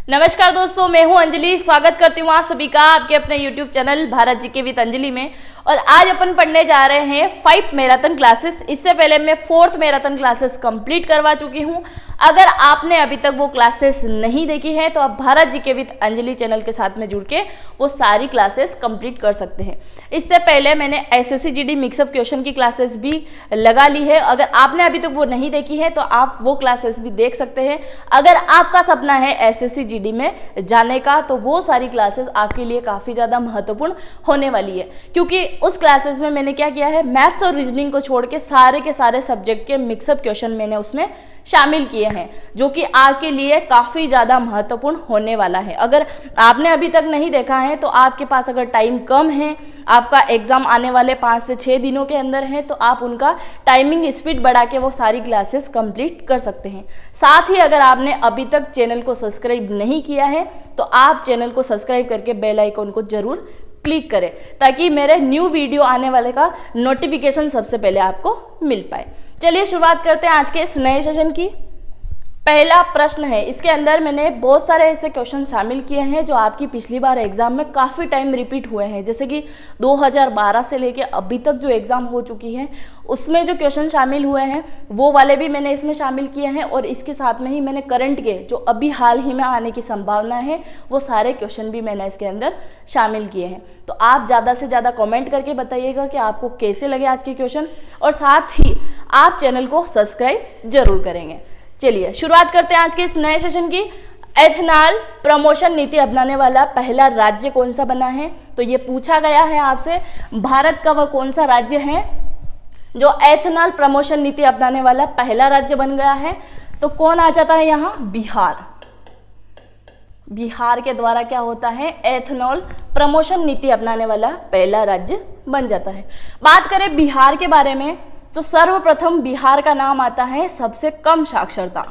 नमस्कार दोस्तों, मैं हूं अंजलि। स्वागत करती हूं आप सभी का आपके अपने YouTube channel Bharat GK with Anjali में। और आज अपन पढ़ने जा रहे हैं 5 मैराथन क्लासेस। इससे पहले मैं 4th मैराथन क्लासेस कंप्लीट करवा चुकी हूं। अगर आपने अभी तक वो क्लासेस नहीं देखी है तो आप Bharat GK with Anjali channel के साथ में जुड़ के वो सारी क्लासेस कंप्लीट कर सकते हैं। इससे पहले मैंने SSC GD मिक्सअप क्वेश्चन की क्लासेस भी लगा ली है। अगर आपने अभी तक वो नहीं देखी है तो आप वो क्लासेस भी देख सकते हैं। अगर आपका सपना है SSC GD में जाने का तो वो सारी क्लासेस आपके लिए काफ़ी ज़्यादा महत्वपूर्ण होने वाली है, क्योंकि उस क्लासेस में मैंने क्या किया है, मैथ्स और रीजनिंग को छोड़ के सारे सब्जेक्ट के मिक्सअप क्वेश्चन मैंने उसमें शामिल किए हैं, जो कि आपके लिए काफ़ी ज़्यादा महत्वपूर्ण होने वाला है। अगर आपने अभी तक नहीं देखा है तो आपके पास अगर टाइम कम है, आपका एग्ज़ाम आने वाले 5 से 6 दिनों के अंदर है, तो आप उनका टाइमिंग स्पीड बढ़ा के वो सारी क्लासेस कंप्लीट कर सकते हैं। साथ ही अगर आपने अभी तक चैनल को सब्सक्राइब नहीं किया है तो आप चैनल को सब्सक्राइब करके बेल आइकन को जरूर क्लिक करें, ताकि मेरे न्यू वीडियो आने वाले का नोटिफिकेशन सबसे पहले आपको मिल पाए। चलिए शुरुआत करते हैं आज के इस नए सेशन की। पहला प्रश्न है, इसके अंदर मैंने बहुत सारे ऐसे क्वेश्चन शामिल किए हैं जो आपकी पिछली बार एग्जाम में काफ़ी टाइम रिपीट हुए हैं। जैसे कि 2012 से लेके अभी तक जो एग्ज़ाम हो चुकी है उसमें जो क्वेश्चन शामिल हुए हैं वो वाले भी मैंने इसमें शामिल किए हैं, और इसके साथ में ही मैंने करंट के जो अभी हाल ही में आने की संभावना है वो सारे क्वेश्चन भी मैंने इसके अंदर शामिल किए हैं। तो आप ज़्यादा से ज़्यादा कमेंट करके बताइएगा कि आपको कैसे लगे आज के क्वेश्चन, और साथ ही आप चैनल को सब्सक्राइब जरूर करेंगे। चलिए शुरुआत करते हैं आज के इस नए सेशन की। एथेनॉल प्रमोशन नीति अपनाने वाला पहला राज्य कौन सा बना है? तो ये पूछा गया है आपसे, भारत का वह कौन सा राज्य है जो एथेनॉल प्रमोशन नीति अपनाने वाला पहला राज्य बन गया है? तो कौन आ जाता है यहाँ? बिहार। बिहार के द्वारा क्या होता है, एथेनॉल प्रमोशन नीति अपनाने वाला पहला राज्य बन जाता है। बात करें बिहार के बारे में तो सर्वप्रथम बिहार का नाम आता है सबसे कम साक्षरता।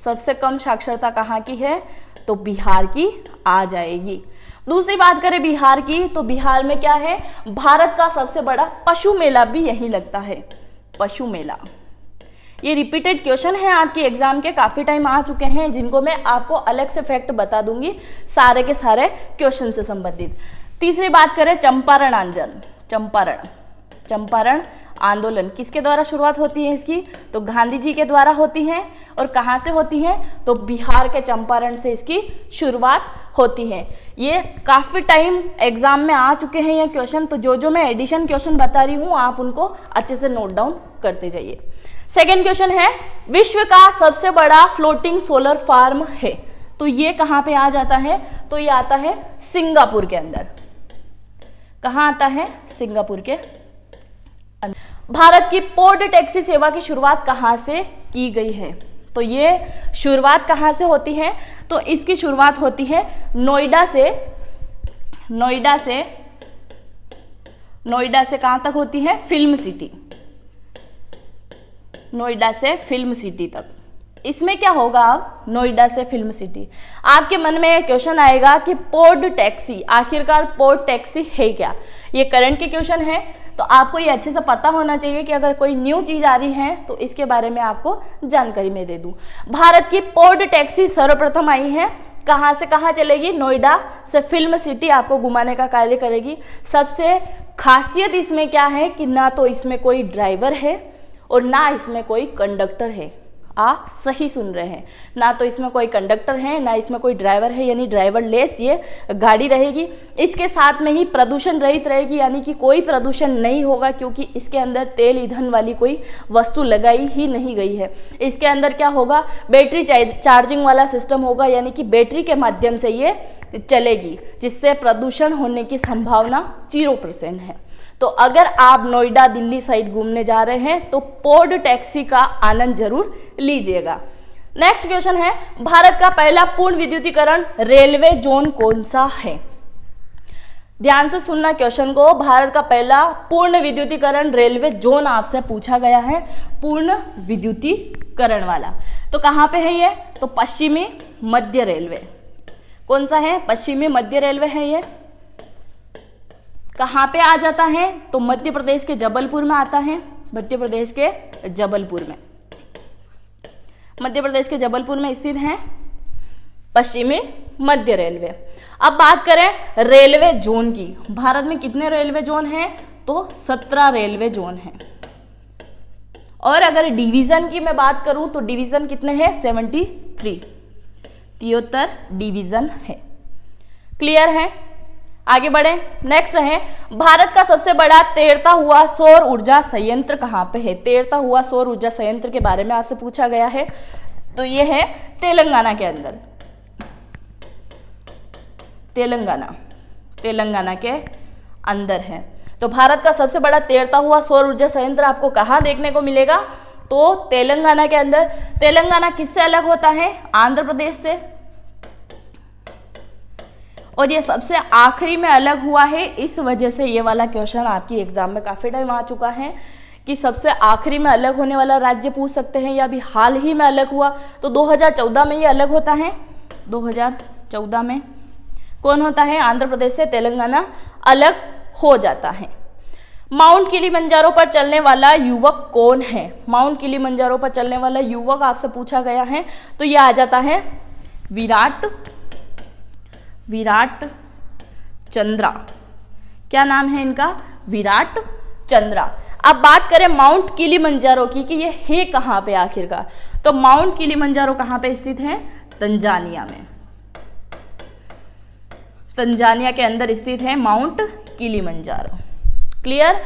सबसे कम साक्षरता कहाँ की है? तो बिहार की आ जाएगी। दूसरी बात करें बिहार की तो बिहार में क्या है, भारत का सबसे बड़ा पशु मेला भी यहीं लगता है। पशु मेला ये रिपीटेड क्वेश्चन है आपके एग्जाम के, काफी टाइम आ चुके हैं, जिनको मैं आपको अलग से फैक्ट बता दूंगी सारे के सारे क्वेश्चन से संबंधित। तीसरी बात करें चंपारण आंदोलन। चंपारण आंदोलन किसके द्वारा शुरुआत होती है इसकी? तो गांधी जी के द्वारा होती है। और कहाँ से होती है? तो बिहार के चंपारण से इसकी शुरुआत होती है। ये काफ़ी टाइम एग्जाम में आ चुके हैं ये क्वेश्चन, तो जो मैं एडिशन क्वेश्चन बता रही हूँ आप उनको अच्छे से नोट डाउन करते जाइए। सेकेंड क्वेश्चन है, विश्व का सबसे बड़ा फ्लोटिंग सोलर फार्म है, तो ये कहाँ पे आ जाता है? तो ये आता है सिंगापुर के अंदर। कहाँ आता है? सिंगापुर के। भारत की पोर्ट टैक्सी सेवा की शुरुआत कहाँ से की गई है? तो ये शुरुआत कहाँ से होती है? तो इसकी शुरुआत होती है नोएडा से कहाँ तक होती है? Film city. नोएडा से फिल्म सिटी तक। इसमें क्या होगा, अब नोएडा से फिल्म सिटी, आपके मन में एक क्वेश्चन आएगा कि पोर्ट टैक्सी, आखिरकार पोर्ट टैक्सी है क्या? ये करंट के क्वेश्चन है, तो आपको ये अच्छे से पता होना चाहिए कि अगर कोई न्यू चीज आ रही है तो इसके बारे में आपको जानकारी मैं दे दूं। भारत की पोर्ट टैक्सी सर्वप्रथम आई है, कहाँ से कहाँ चलेगी? नोएडा से फिल्म सिटी आपको घुमाने का कार्य करेगी। सबसे खासियत इसमें क्या है कि ना तो इसमें कोई ड्राइवर है और ना इसमें कोई कंडक्टर है। आप सही सुन रहे हैं, ना तो इसमें कोई कंडक्टर है ना इसमें कोई ड्राइवर है, यानी ड्राइवर लेस ये गाड़ी रहेगी। इसके साथ में ही प्रदूषण रहित रहेगी, यानी कि कोई प्रदूषण नहीं होगा, क्योंकि इसके अंदर तेल ईंधन वाली कोई वस्तु लगाई ही नहीं गई है। इसके अंदर क्या होगा, बैटरी चार्जिंग वाला सिस्टम होगा, यानी कि बैटरी के माध्यम से ये चलेगी, जिससे प्रदूषण होने की संभावना 0% है। तो अगर आप नोएडा दिल्ली साइड घूमने जा रहे हैं तो पोर्ट टैक्सी का आनंद जरूर लीजिएगा। नेक्स्ट क्वेश्चन है, भारत का पहला पूर्ण विद्युतीकरण रेलवे जोन कौन सा है? ध्यान से सुनना क्वेश्चन को, भारत का पहला पूर्ण विद्युतीकरण रेलवे जोन आपसे पूछा गया है, पूर्ण विद्युतीकरण वाला। तो कहाँ पे है ये? तो पश्चिमी मध्य रेलवे। कौन सा है? पश्चिमी मध्य रेलवे है ये। कहाँ पे आ जाता है? तो मध्य प्रदेश के जबलपुर में आता है। मध्य प्रदेश के जबलपुर में स्थित है। पश्चिमी मध्य रेलवे। अब बात करें रेलवे जोन की, भारत में कितने रेलवे जोन हैं? तो 17 रेलवे जोन हैं। और अगर डिवीजन की मैं बात करूं तो डिवीजन कितने हैं? 73, 73 डिवीजन है। क्लियर है? आगे बढ़े। नेक्स्ट है, भारत का सबसे बड़ा तैरता हुआ सौर ऊर्जा संयंत्र कहाँ पे है? तैरता हुआ सौर ऊर्जा संयंत्र के बारे में आपसे पूछा गया है, तो ये है तेलंगाना के अंदर। तेलंगाना के अंदर है। तो भारत का सबसे बड़ा तैरता हुआ सौर ऊर्जा संयंत्र आपको कहाँ देखने को मिलेगा? तो तेलंगाना के अंदर। तेलंगाना किससे अलग होता है? आंध्र प्रदेश से। और ये सबसे आखिरी में अलग हुआ है, इस वजह से ये वाला क्वेश्चन आपकी एग्जाम में काफी टाइम आ चुका है कि सबसे आखिरी में अलग होने वाला राज्य पूछ सकते हैं या अभी हाल ही में अलग हुआ। तो 2014 में ये अलग होता है। 2014 में कौन होता है? आंध्र प्रदेश से तेलंगाना अलग हो जाता है। माउंट किलिमंजारो पर चलने वाला युवक कौन है? माउंट किलिमंजारो पर चलने वाला युवक आपसे पूछा गया है, तो ये आ जाता है विराट चंद्रा। क्या नाम है इनका? विराट चंद्रा। अब बात करें माउंट किलिमंजारो की कि ये है कहाँ पे आखिरकार, तो माउंट किलिमंजारो कहाँ पे स्थित है? तंजानिया में। तंजानिया के अंदर स्थित है माउंट किलिमंजारो। क्लियर?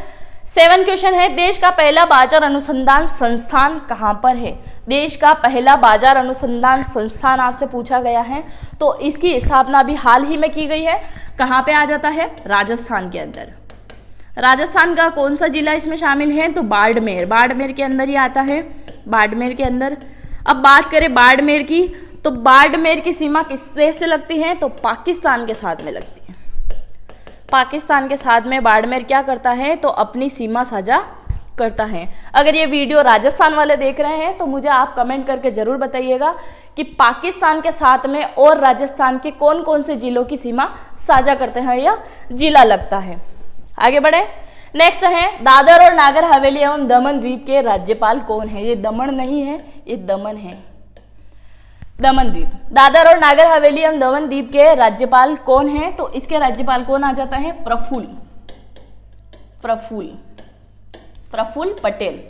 7 क्वेश्चन है, देश का पहला बाजार अनुसंधान संस्थान कहाँ पर है? देश का पहला बाजार अनुसंधान संस्थान आपसे पूछा गया है, तो इसकी स्थापना भी हाल ही में की गई है। कहाँ पे आ जाता है? राजस्थान के अंदर। राजस्थान का कौन सा जिला इसमें शामिल है? तो बाड़मेर। बाड़मेर के अंदर ही आता है, बाड़मेर के अंदर। अब बात करें बाड़मेर की, तो बाड़मेर की सीमा किससे से लगती है? तो पाकिस्तान के साथ में लगती है। पाकिस्तान के साथ में बाड़मेर क्या करता है? तो अपनी सीमा साझा करता है। अगर ये वीडियो राजस्थान वाले देख रहे हैं तो मुझे आप कमेंट करके जरूर बताइएगा कि पाकिस्तान के साथ में और राजस्थान के कौन कौन से जिलों की सीमा साझा करते हैं या जिला लगता है। आगे बढ़े। नेक्स्ट है, दादर और नागर हवेली एवं दमन द्वीप के राज्यपाल कौन है? ये दमन नहीं है, ये दमन है। दमन द्वीप, दादर और नागर हवेली एवं दमन द्वीप के राज्यपाल कौन है? तो इसके राज्यपाल कौन आ जाता है? प्रफुल्ल पटेल।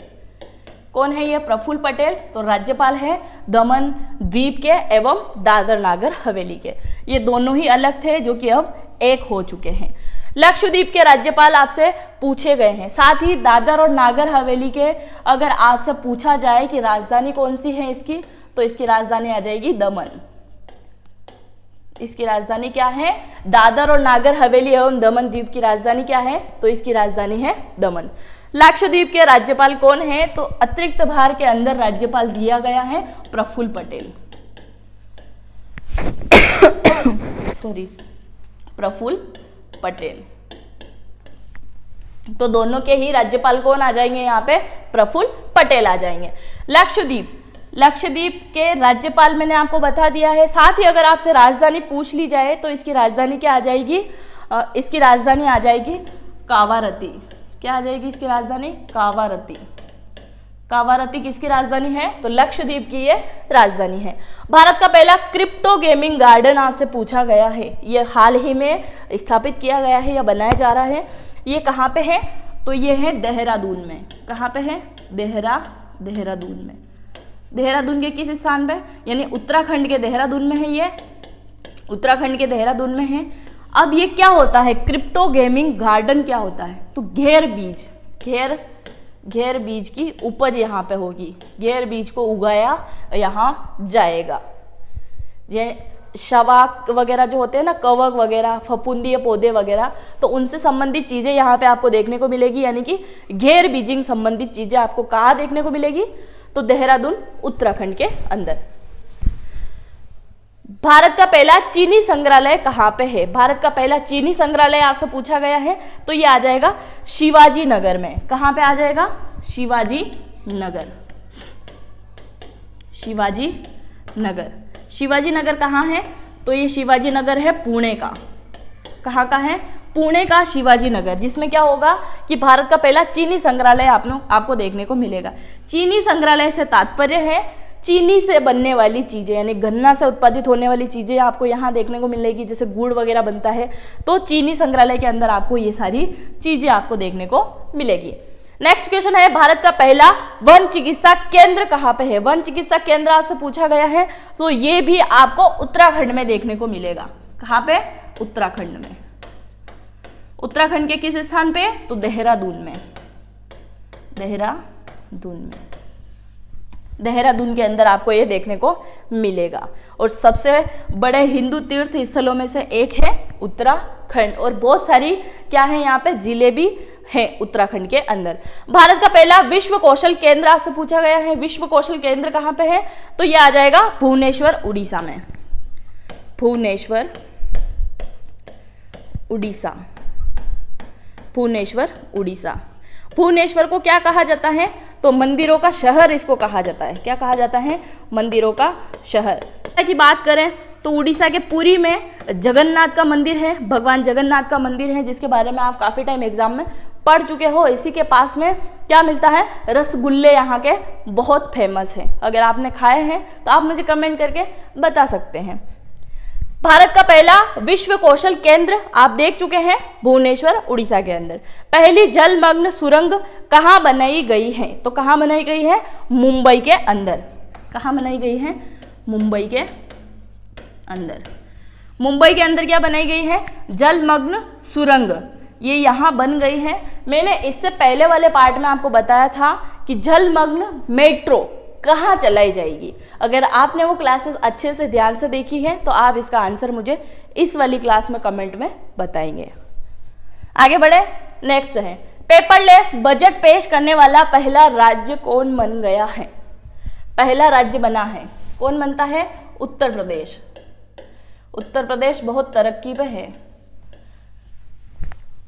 कौन है ये? प्रफुल्ल पटेल। तो राज्यपाल है दमन द्वीप के एवं दादर नागर हवेली के। ये दोनों ही अलग थे जो कि अब एक हो चुके हैं। लक्षद्वीप के राज्यपाल आपसे पूछे गए हैं। साथ ही दादर और नागर हवेली के अगर आपसे पूछा जाए कि राजधानी कौन सी है इसकी, तो इसकी राजधानी आ जाएगी दमन। इसकी राजधानी क्या है? दादर और नागर हवेली एवं दमन द्वीप की राजधानी क्या है? तो इसकी राजधानी है दमन। लक्षद्वीप के राज्यपाल कौन है? तो अतिरिक्त भार के अंदर राज्यपाल दिया गया है प्रफुल्ल पटेल। प्रफुल्ल पटेल। तो दोनों के ही राज्यपाल कौन आ जाएंगे यहाँ पे? प्रफुल्ल पटेल आ जाएंगे। लक्षद्वीप के राज्यपाल मैंने आपको बता दिया है। साथ ही अगर आपसे राजधानी पूछ ली जाए तो इसकी राजधानी क्या आ जाएगी? इसकी राजधानी आ जाएगी कावारती। क्या आ जाएगी इसकी राजधानी? कावारती। कावारती किसकी राजधानी है? तो लक्षद्वीप की ये राजधानी है। भारत का पहला क्रिप्टो गेमिंग गार्डन आपसे पूछा गया है। ये हाल ही में स्थापित किया गया है या बनाया जा रहा है। ये कहाँ पे है? तो ये है देहरादून में। कहाँ पे है? देहरादून में। देहरादून के किस स्थान पे? यानी उत्तराखंड के देहरादून में है। ये उत्तराखंड के देहरादून में है। अब ये क्या होता है? क्रिप्टो गेमिंग गार्डन क्या होता है? तो घेर बीज की उपज यहाँ पे होगी। घेर बीज को उगाया यहाँ जाएगा। ये शवाक वगैरह जो होते हैं ना, कवक वगैरह, फफूंदीय पौधे वगैरह, तो उनसे संबंधित चीजें यहाँ पे आपको देखने को मिलेगी। यानी कि घेर बीजिंग संबंधित चीजें आपको कहाँ देखने को मिलेगी? तो देहरादून उत्तराखंड के अंदर। भारत का पहला चीनी संग्रहालय कहाँ पे है? भारत का पहला चीनी संग्रहालय आपसे पूछा गया है, तो ये आ जाएगा शिवाजी नगर में। कहाँ पे आ जाएगा? शिवाजी नगर कहाँ है? तो ये शिवाजी नगर है पुणे का। कहाँ का है? पुणे का शिवाजी नगर, जिसमें क्या होगा कि भारत का पहला चीनी संग्रहालय आपको देखने को मिलेगा। चीनी संग्रहालय से तात्पर्य है चीनी से बनने वाली चीज़ें, यानी गन्ना से उत्पादित होने वाली चीज़ें आपको यहाँ देखने को मिलेगी, जैसे गुड़ वगैरह बनता है तो चीनी संग्रहालय के अंदर आपको ये सारी चीज़ें आपको देखने को मिलेगी। नेक्स्ट क्वेश्चन है, भारत का पहला वन चिकित्सा केंद्र कहाँ पे है? वन चिकित्सा केंद्र आपसे पूछा गया है, तो ये भी आपको उत्तराखंड में देखने को मिलेगा। कहाँ पे? उत्तराखंड में। उत्तराखंड के किस स्थान पे? तो देहरादून में। देहरादून के अंदर आपको ये देखने को मिलेगा। और सबसे बड़े हिंदू तीर्थ स्थलों में से एक है उत्तराखंड, और बहुत सारी क्या है यहाँ पे जिले भी है उत्तराखंड के अंदर। भारत का पहला विश्व कौशल केंद्र आपसे पूछा गया है, विश्व कौशल केंद्र कहाँ पे है? तो ये आ जाएगा भुवनेश्वर उड़ीसा में। भुवनेश्वर उड़ीसा। भुवनेश्वर को क्या कहा जाता है? तो मंदिरों का शहर इसको कहा जाता है। क्या कहा जाता है? मंदिरों का शहर। की बात करें तो उड़ीसा के पुरी में जगन्नाथ का मंदिर है, भगवान जगन्नाथ का मंदिर है, जिसके बारे में आप काफी टाइम एग्जाम में पढ़ चुके हो। इसी के पास में क्या मिलता है? रसगुल्ले यहाँ के बहुत फेमस हैं। अगर आपने खाए हैं तो आप मुझे कमेंट करके बता सकते हैं। भारत का पहला विश्व कौशल केंद्र आप देख चुके हैं, भुवनेश्वर उड़ीसा के अंदर। पहली जलमग्न सुरंग कहाँ बनाई गई है? तो कहाँ बनाई गई है? मुंबई के अंदर। कहाँ बनाई गई है? मुंबई के अंदर। मुंबई के अंदर क्या बनाई गई है? जलमग्न सुरंग। ये यहाँ बन गई है। मैंने इससे पहले वाले पार्ट में आपको बताया था कि जलमग्न मेट्रो कहाँ चलाई जाएगी। अगर आपने वो क्लासेस अच्छे से ध्यान से देखी है तो आप इसका आंसर मुझे इस वाली क्लास में कमेंट में बताएंगे। आगे बढ़े, नेक्स्ट है, पेपरलेस बजट पेश करने वाला पहला राज्य कौन बन गया है? पहला राज्य बना है, कौन बनता है? उत्तर प्रदेश। उत्तर प्रदेश बहुत तरक्की पे है।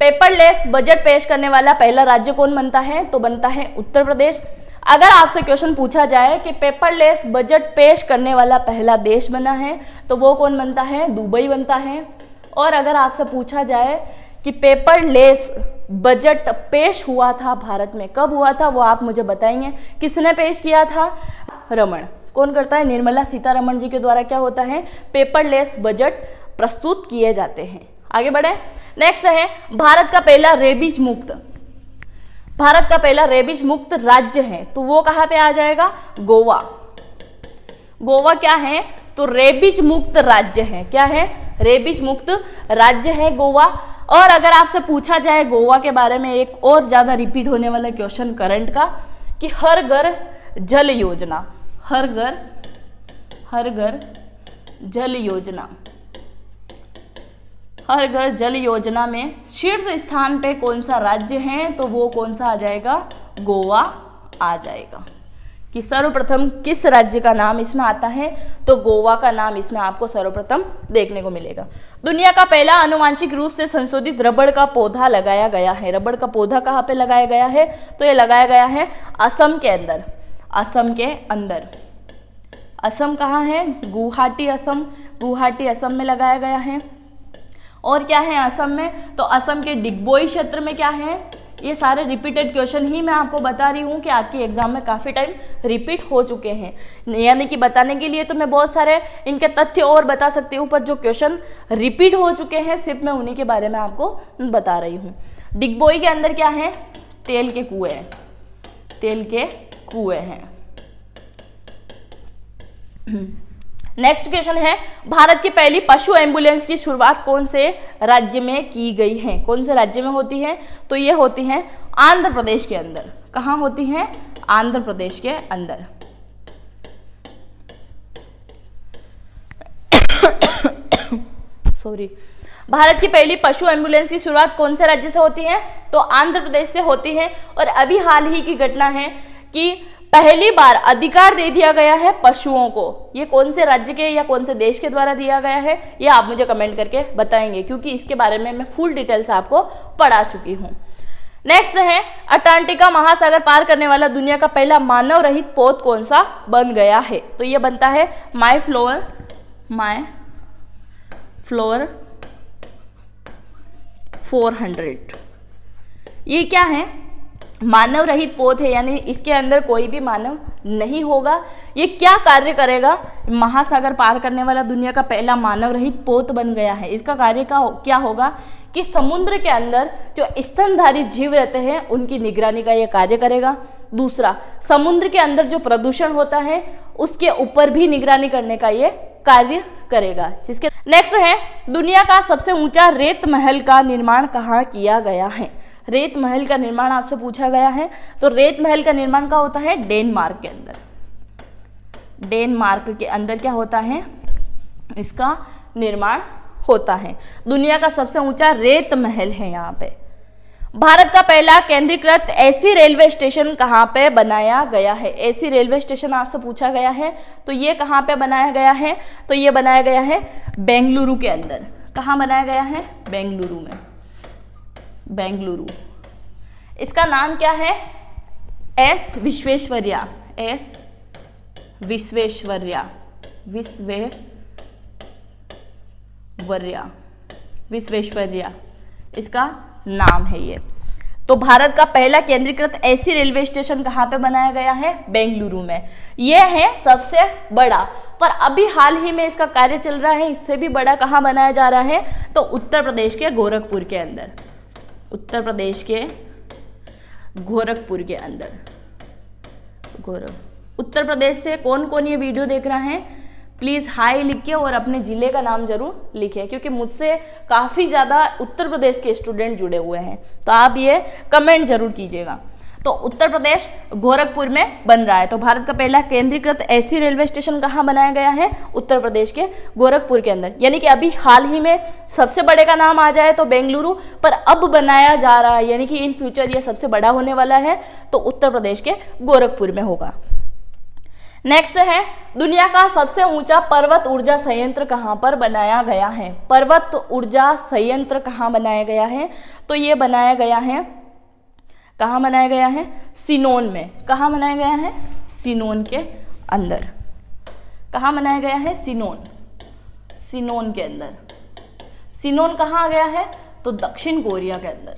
पेपरलेस बजट पेश करने वाला पहला राज्य कौन बनता है? तो बनता है उत्तर प्रदेश। अगर आपसे क्वेश्चन पूछा जाए कि पेपरलेस बजट पेश करने वाला पहला देश बना है तो वो कौन बनता है? दुबई बनता है। और अगर आपसे पूछा जाए कि पेपरलेस बजट पेश हुआ था भारत में, कब हुआ था, वो आप मुझे बताएंगे। किसने पेश किया था? रमण। कौन करता है? निर्मला सीतारमण जी के द्वारा क्या होता है? पेपरलेस बजट प्रस्तुत किए जाते हैं। आगे बढ़े, नेक्स्ट है, भारत का पहला रेबीज मुक्त। भारत का पहला रेबीज मुक्त राज्य है तो वो कहाँ पे आ जाएगा? गोवा। गोवा क्या है? तो रेबीज मुक्त राज्य है। क्या है? रेबीज मुक्त राज्य है गोवा। और अगर आपसे पूछा जाए गोवा के बारे में एक और ज्यादा रिपीट होने वाला क्वेश्चन करंट का, कि हर घर जल योजना, हर घर जल योजना, हर घर जल योजना में शीर्ष स्थान पे कौन सा राज्य है? तो वो कौन सा आ जाएगा? गोवा आ जाएगा। कि सर्वप्रथम किस राज्य का नाम इसमें आता है? तो गोवा का नाम इसमें आपको सर्वप्रथम देखने को मिलेगा। दुनिया का पहला आनुवांशिक रूप से संशोधित रबड़ का पौधा लगाया गया है। रबड़ का पौधा कहाँ पे लगाया गया है? तो ये लगाया गया है असम के अंदर। असम के अंदर। असम कहाँ है? गुवाहाटी असम। गुवाहाटी असम में लगाया गया है। और क्या है असम में? तो असम के डिगबोई क्षेत्र में क्या है? ये सारे रिपीटेड क्वेश्चन ही मैं आपको बता रही हूँ कि आपके एग्जाम में काफ़ी टाइम रिपीट हो चुके हैं। यानी कि बताने के लिए तो मैं बहुत सारे इनके तथ्य और बता सकती हूँ, पर जो क्वेश्चन रिपीट हो चुके हैं सिर्फ मैं उन्हीं के बारे में आपको बता रही हूँ। डिगबोई के अंदर क्या है? तेल के कुएं हैं। तेल के कुएं हैं। नेक्स्ट क्वेश्चन है, भारत की पहली पशु एम्बुलेंस की शुरुआत कौन से राज्य में की गई है? कौन से राज्य में होती है? तो ये होती है आंध्र प्रदेश के अंदर। कहाँ होती है? आंध्र प्रदेश के अंदर। सॉरी, भारत की पहली पशु एम्बुलेंस की शुरुआत कौन से राज्य से होती है? तो आंध्र प्रदेश से होती है। और अभी हाल ही की घटना है कि पहली बार अधिकार दे दिया गया है पशुओं को। ये कौन से राज्य के या कौन से देश के द्वारा दिया गया है, ये आप मुझे कमेंट करके बताएंगे, क्योंकि इसके बारे में मैं फुल डिटेल से आपको पढ़ा चुकी हूँ। नेक्स्ट है, अटलांटिका महासागर पार करने वाला दुनिया का पहला मानव रहित पोत कौन सा बन गया है? तो ये बनता है माई फ्लोर 400। ये क्या है? मानव रहित पोत है, यानी इसके अंदर कोई भी मानव नहीं होगा। ये क्या कार्य करेगा? महासागर पार करने वाला दुनिया का पहला मानव रहित पोत बन गया है। इसका कार्य क्या होगा कि समुद्र के अंदर जो स्तनधारी जीव रहते हैं उनकी निगरानी का ये कार्य करेगा। दूसरा, समुद्र के अंदर जो प्रदूषण होता है उसके ऊपर भी निगरानी करने का ये कार्य करेगा। जिसके नेक्स्ट है, दुनिया का सबसे ऊंचा रेत महल का निर्माण कहाँ किया गया है? रेत महल का निर्माण आपसे पूछा गया है, तो रेत महल का निर्माण कहाँ होता है? डेनमार्क के अंदर। डेनमार्क के अंदर क्या होता है? इसका निर्माण होता है। दुनिया का सबसे ऊंचा रेत महल है यहाँ पे। भारत का पहला केंद्रीकृत एसी रेलवे स्टेशन कहाँ पे बनाया गया है? एसी रेलवे स्टेशन आपसे पूछा गया है, तो ये कहाँ पे बनाया गया है? तो ये बनाया गया है बेंगलुरु के अंदर। कहाँ बनाया गया है? बेंगलुरु में। बेंगलुरु। इसका नाम क्या है? एस विश्वेश्वरैया। एस विश्वेश्वरैया। विश्वेश्वरैया इसका नाम है ये। तो भारत का पहला केंद्रीकृत एसी रेलवे स्टेशन कहाँ पे बनाया गया है? बेंगलुरु में। ये है सबसे बड़ा, पर अभी हाल ही में इसका कार्य चल रहा है। इससे भी बड़ा कहाँ बनाया जा रहा है? तो उत्तर प्रदेश के गोरखपुर के अंदर। उत्तर प्रदेश के गोरखपुर के अंदर। उत्तर प्रदेश से कौन कौन ये वीडियो देख रहा है? प्लीज़ हाई लिख के और अपने ज़िले का नाम जरूर लिखें, क्योंकि मुझसे काफ़ी ज़्यादा उत्तर प्रदेश के स्टूडेंट जुड़े हुए हैं, तो आप ये कमेंट जरूर कीजिएगा। तो उत्तर प्रदेश गोरखपुर में बन रहा है। तो भारत का पहला केंद्रीकृत एसी रेलवे स्टेशन कहाँ बनाया गया है? उत्तर प्रदेश के गोरखपुर के अंदर। यानी कि अभी हाल ही में सबसे बड़े का नाम आ जाए तो बेंगलुरु, पर अब बनाया जा रहा है, यानी कि इन फ्यूचर ये सबसे बड़ा होने वाला है, तो उत्तर प्रदेश के गोरखपुर में होगा। नेक्स्ट है, दुनिया का सबसे ऊंचा पर्वत ऊर्जा संयंत्र कहाँ पर बनाया गया है? पर्वत ऊर्जा संयंत्र कहाँ बनाया गया है? तो ये बनाया गया है, कहाँ बनाया गया है? सिनोन में। कहाँ बनाया गया है? सिनोन के अंदर। कहाँ बनाया गया है? सिनोन। सिनोन के अंदर। सिनोन कहाँ आ गया है? तो दक्षिण कोरिया के अंदर।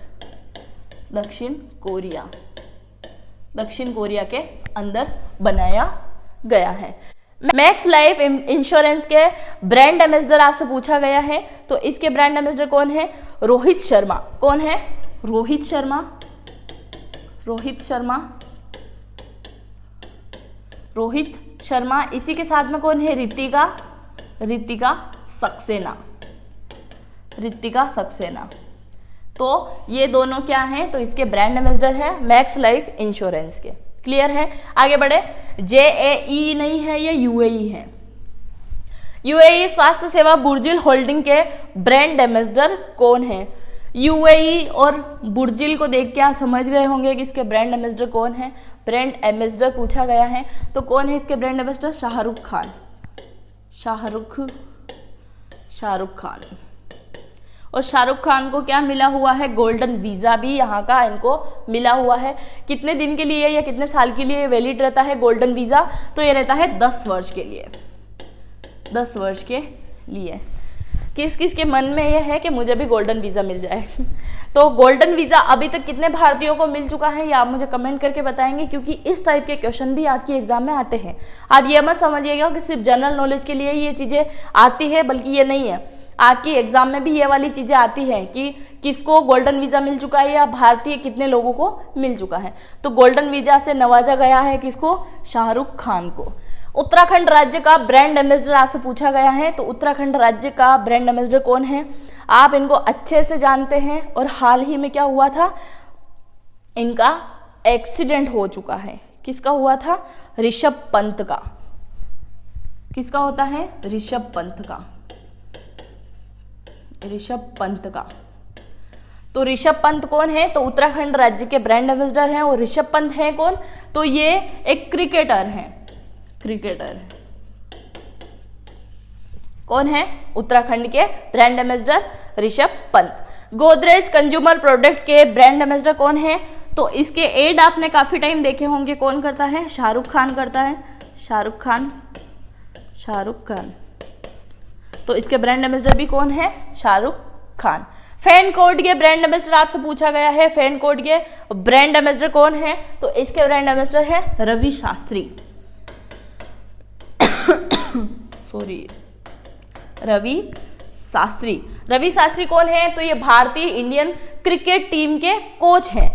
दक्षिण कोरिया। दक्षिण कोरिया के अंदर बनाया गया है। मैक्स लाइफ इंश्योरेंस के ब्रांड एम्बेसडर आपसे पूछा गया है, तो इसके ब्रांड एम्बेसडर कौन है? रोहित शर्मा। कौन है? रोहित शर्मा। रोहित शर्मा। रोहित शर्मा। इसी के साथ में कौन है? ऋतिका। ऋतिका सक्सेना। ऋतिका सक्सेना। तो ये दोनों क्या हैं? तो इसके ब्रांड एम्बेसडर है मैक्स लाइफ इंश्योरेंस के। क्लियर है? आगे बढ़े। JAE नहीं है, ये UAE है। UAE स्वास्थ्य सेवा बुर्जिल होल्डिंग के ब्रांड एम्बेसडर कौन है? UAE और बुर्जिल को देख के आप समझ गए होंगे कि इसके ब्रांड एम्बेसडर कौन है। ब्रांड एम्बेसडर पूछा गया है, तो कौन है इसके ब्रांड एम्बेसडर? शाहरुख खान। शाहरुख खान। और शाहरुख खान को क्या मिला हुआ है? गोल्डन वीज़ा भी यहाँ का इनको मिला हुआ है। कितने दिन के लिए या कितने साल के लिए वैलिड रहता है गोल्डन वीज़ा? तो ये रहता है 10 वर्ष के लिए। 10 वर्ष के लिए। किस किस के मन में ये है कि मुझे भी गोल्डन वीज़ा मिल जाए? तो गोल्डन वीज़ा अभी तक कितने भारतीयों को मिल चुका है, ये आप मुझे कमेंट करके बताएंगे, क्योंकि इस टाइप के क्वेश्चन भी आपके एग्जाम में आते हैं। आप ये मत समझिएगा कि सिर्फ जनरल नॉलेज के लिए ये चीज़ें आती है, बल्कि ये नहीं है। आपकी एग्जाम में भी ये वाली चीजें आती हैं कि किसको गोल्डन वीजा मिल चुका है या भारतीय कितने लोगों को मिल चुका है। तो गोल्डन वीजा से नवाजा गया है किसको? शाहरुख खान को। उत्तराखंड राज्य का ब्रांड एम्बेसडर आपसे पूछा गया है, तो उत्तराखंड राज्य का ब्रांड एम्बेसडर कौन है? आप इनको अच्छे से जानते हैं, और हाल ही में क्या हुआ था? इनका एक्सीडेंट हो चुका है। किसका हुआ था? ऋषभ पंत का। किसका होता है? ऋषभ पंत का। ऋषभ पंत का। तो ऋषभ पंत कौन है? तो उत्तराखंड राज्य के ब्रांड एम्बेसडर हैं। और ऋषभ पंत है कौन? तो ये एक क्रिकेटर हैं। क्रिकेटर कौन है? उत्तराखंड के brand ambassador Rishabh Pant. Godrej consumer product के ब्रांड एम्बेसडर कौन है? तो इसके एड आपने काफी टाइम देखे होंगे। कौन करता है? शाहरुख खान करता है। शाहरुख खान। शाहरुख खान। तो इसके ब्रांड एम्बेसडर भी कौन है? शाहरुख खान। फैन कोड के ब्रांड एम्बेसडर आपसे पूछा गया है। फैन कोड के ब्रांड एम्बेसडर कौन है? तो इसके ब्रांड एम्बेसडर है रवि शास्त्री। सॉरी रवि शास्त्री। रवि शास्त्री कौन है? तो ये भारतीय इंडियन क्रिकेट टीम के कोच हैं।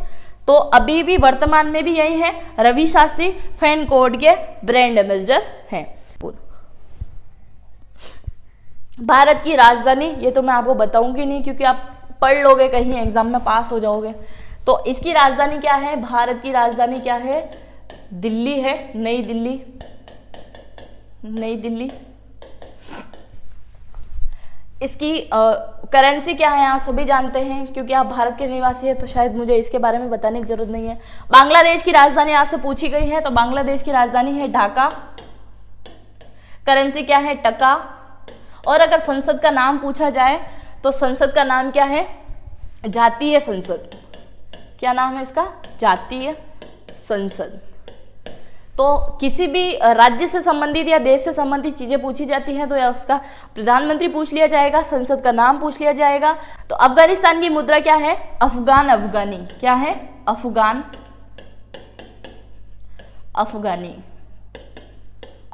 तो अभी भी वर्तमान में भी यही है, रवि शास्त्री फैन कोड के ब्रांड एम्बेसडर हैं। भारत की राजधानी, ये तो मैं आपको बताऊंगी नहीं क्योंकि आप पढ़ लोगे, कहीं एग्जाम में पास हो जाओगे। तो इसकी राजधानी क्या है? भारत की राजधानी क्या है? दिल्ली है, नई दिल्ली। नई दिल्ली। इसकी करेंसी क्या है आप सभी जानते हैं, क्योंकि आप भारत के निवासी हैं तो शायद मुझे इसके बारे में बताने की जरूरत नहीं है। बांग्लादेश की राजधानी आपसे पूछी गई है, तो बांग्लादेश की राजधानी है ढाका। करेंसी क्या है? टका। और अगर संसद का नाम पूछा जाए तो संसद का नाम क्या है? जातीय संसद। क्या नाम है इसका? जातीय संसद। तो किसी भी राज्य से संबंधित या देश से संबंधित चीजें पूछी जाती हैं तो या उसका प्रधानमंत्री पूछ लिया जाएगा, संसद का नाम पूछ लिया जाएगा। तो अफगानिस्तान की मुद्रा क्या है? अफगान अफगानी। क्या है? अफगान अफगानी।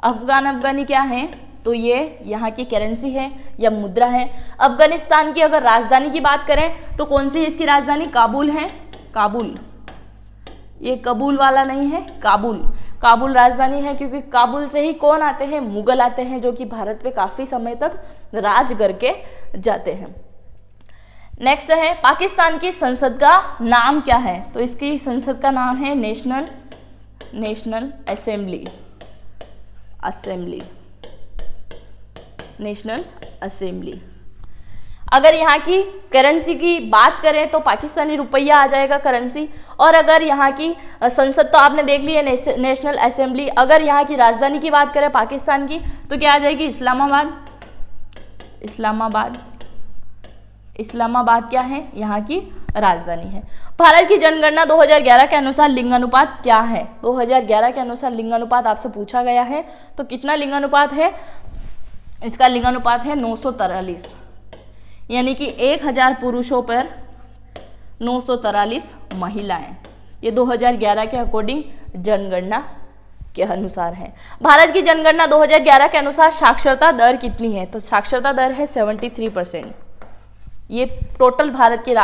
अफगान अफगानी क्या है? तो ये यहाँ की करेंसी है या मुद्रा है। अफगानिस्तान की अगर राजधानी की बात करें तो कौन सी इसकी राजधानी? काबुल है। काबुल। ये कबूल वाला नहीं है, काबुल। काबुल राजधानी है क्योंकि काबुल से ही कौन आते हैं? मुगल आते हैं, जो कि भारत पे काफी समय तक राज करके जाते हैं। नेक्स्ट है पाकिस्तान की संसद का नाम क्या है? तो इसकी संसद का नाम है नेशनल असेंबली। National assembly. अगर यहाँ की करेंसी की बात करें तो पाकिस्तानी रुपया आ जाएगा करेंसी। और अगर यहाँ की संसद तो आपने देख ली है, नेशनल असेंबली। अगर यहाँ की राजधानी की बात करें पाकिस्तान की तो क्या आ जाएगी? इस्लामाबाद क्या है? यहाँ की राजधानी है। भारत की जनगणना 2011 के अनुसार लिंगानुपात क्या है? 2011 के अनुसार लिंगानुपात आपसे पूछा गया है, तो कितना लिंगानुपात है? इसका लिंगानुपात है 943, यानी कि 1000 पुरुषों पर 943 महिलाएं। ये 2011 के अकॉर्डिंग जनगणना के अनुसार है। भारत की जनगणना 2011 के अनुसार साक्षरता दर कितनी है? तो साक्षरता दर है 73%। ये टोटल भारत की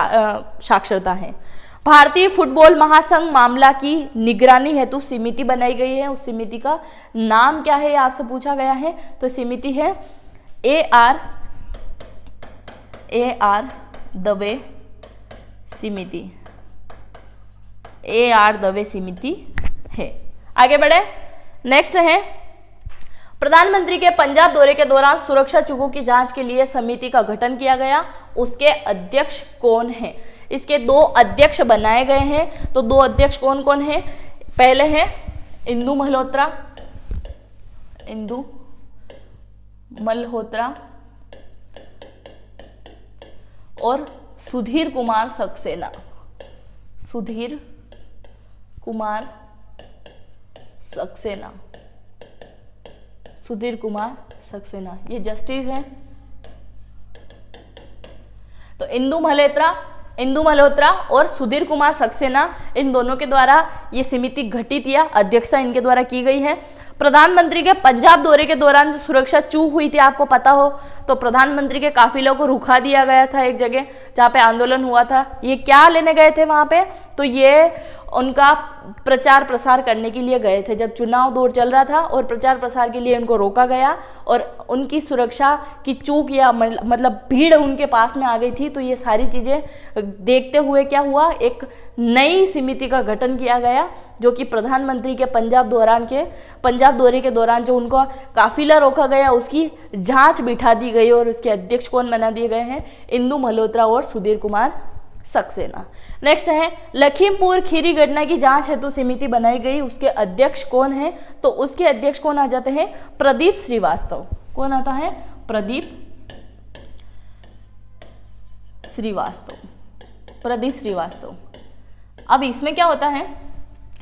साक्षरता है। भारतीय फुटबॉल महासंघ मामला की निगरानी हेतु समिति बनाई गई है। उस समिति का नाम क्या है? आपसे पूछा गया है। तो समिति है AR दवे समिति। AR दवे समिति है। आगे बढ़े। नेक्स्ट है प्रधानमंत्री के पंजाब दौरे के दौरान सुरक्षा चूकों की जांच के लिए समिति का गठन किया गया। उसके अध्यक्ष कौन है? इसके 2 अध्यक्ष बनाए गए हैं। तो 2 अध्यक्ष कौन कौन है? पहले है इंदु मल्होत्रा और सुधीर कुमार सक्सेना। सुधीर कुमार सक्सेना ये जस्टिस हैं। तो इंदु मल्होत्रा और सुधीर कुमार सक्सेना, इन दोनों के द्वारा ये समिति गठित या अध्यक्षता इनके द्वारा की गई है। प्रधानमंत्री के पंजाब दौरे के दौरान जो सुरक्षा चूक हुई थी, आपको पता हो, तो प्रधानमंत्री के काफिलों को रुका दिया गया था एक जगह जहाँ पे आंदोलन हुआ था। ये क्या लेने गए थे वहां पे? तो ये उनका प्रचार प्रसार करने के लिए गए थे। जब चुनाव दौर चल रहा था और प्रचार प्रसार के लिए उनको रोका गया और उनकी सुरक्षा की चूक या मतलब भीड़ उनके पास में आ गई थी। तो ये सारी चीजें देखते हुए क्या हुआ? एक नई समिति का गठन किया गया, जो कि प्रधानमंत्री के पंजाब दौरे के दौरान जो उनको काफिला रोका गया उसकी जांच बिठा दी गई और उसके अध्यक्ष कौन बना दिए गए हैं? इंदु मल्होत्रा और सुधीर कुमार सक्सेना। नेक्स्ट है लखीमपुर खीरी घटना की जांच हेतु समिति बनाई गई। उसके अध्यक्ष कौन है? तो उसके अध्यक्ष कौन आ जाते हैं? प्रदीप श्रीवास्तव। कौन आता है? प्रदीप श्रीवास्तव। अब इसमें क्या होता है?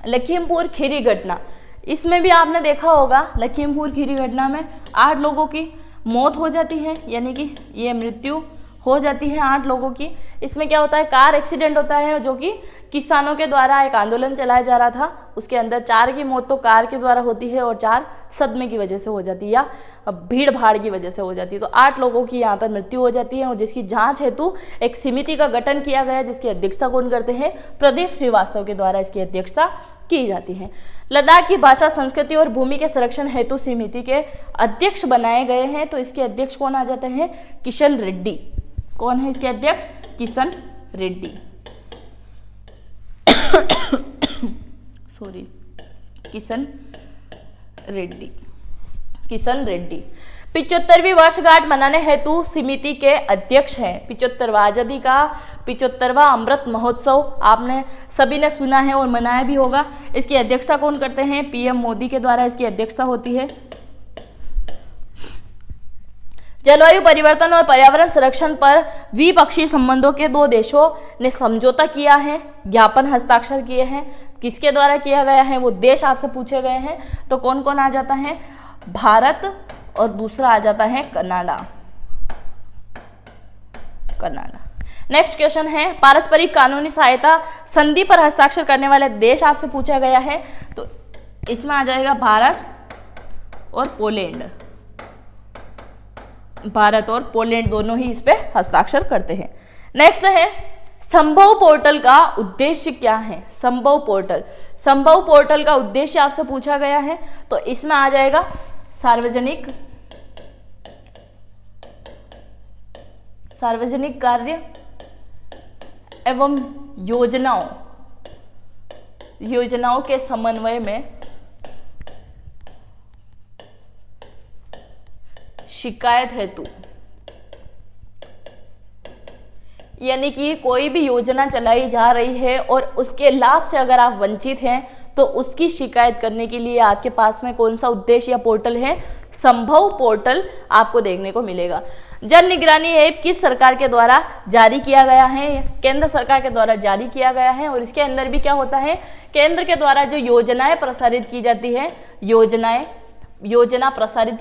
लखीमपुर खीरी घटना, इसमें भी आपने देखा होगा, लखीमपुर खीरी घटना में 8 लोगों की मौत हो जाती है, यानी कि ये मृत्यु हो जाती है 8 लोगों की। इसमें क्या होता है, कार एक्सीडेंट होता है जो कि किसानों के द्वारा एक आंदोलन चलाया जा रहा था, उसके अंदर 4 की मौत तो कार के द्वारा होती है और 4 सदमे की वजह से हो जाती है या भीड़ भाड़ की वजह से हो जाती है। तो 8 लोगों की यहाँ पर मृत्यु हो जाती है और जिसकी जांच हेतु एक समिति का गठन किया गया, जिसकी अध्यक्षता कौन करते हैं, प्रदीप श्रीवास्तव के द्वारा इसकी अध्यक्षता की जाती है। लद्दाख की भाषा, संस्कृति और भूमि के संरक्षण हेतु समिति के अध्यक्ष बनाए गए हैं। तो इसके अध्यक्ष कौन आ जाते हैं, किशन रेड्डी। कौन है इसके अध्यक्ष, किशन रेड्डी। सॉरी, किशन रेड्डी। 75वीं वर्षगांठ मनाने हेतु समिति के अध्यक्ष हैं। 75वां आजादी का 75वां अमृत महोत्सव आपने सभी ने सुना है और मनाया भी होगा। इसकी अध्यक्षता कौन करते हैं, पीएम मोदी के द्वारा इसकी अध्यक्षता होती है। जलवायु परिवर्तन और पर्यावरण संरक्षण पर द्विपक्षीय संबंधों के 2 देशों ने समझौता किया है, ज्ञापन हस्ताक्षर किए हैं। किसके द्वारा किया गया है, वो देश आपसे पूछे गए हैं। तो कौन कौन आ जाता है, भारत और दूसरा आ जाता है कनाडा। नेक्स्ट क्वेश्चन है, पारस्परिक कानूनी सहायता संधि पर हस्ताक्षर करने वाले देश आपसे पूछा गया है। तो इसमें आ जाएगा भारत और पोलैंड। भारत और पोलैंड दोनों ही इस पे हस्ताक्षर करते हैं। नेक्स्ट है, संभव पोर्टल का उद्देश्य क्या है। संभव पोर्टल का उद्देश्य आपसे पूछा गया है। तो इसमें आ जाएगा सार्वजनिक कार्य एवं योजनाओं के समन्वय में शिकायत हेतु, यानी कि कोई भी योजना चलाई जा रही है और उसके लाभ से अगर आप वंचित हैं तो उसकी शिकायत करने के लिए आपके पास में कौन सा उद्देश्य या पोर्टल है, संभव पोर्टल आपको देखने को मिलेगा। जन निगरानी ऐप किस सरकार के द्वारा जारी किया गया है, केंद्र सरकार के द्वारा जारी किया गया है। और इसके अंदर भी क्या होता है, केंद्र के द्वारा जो योजनाएं प्रसारित की जाती है, योजना प्रसारित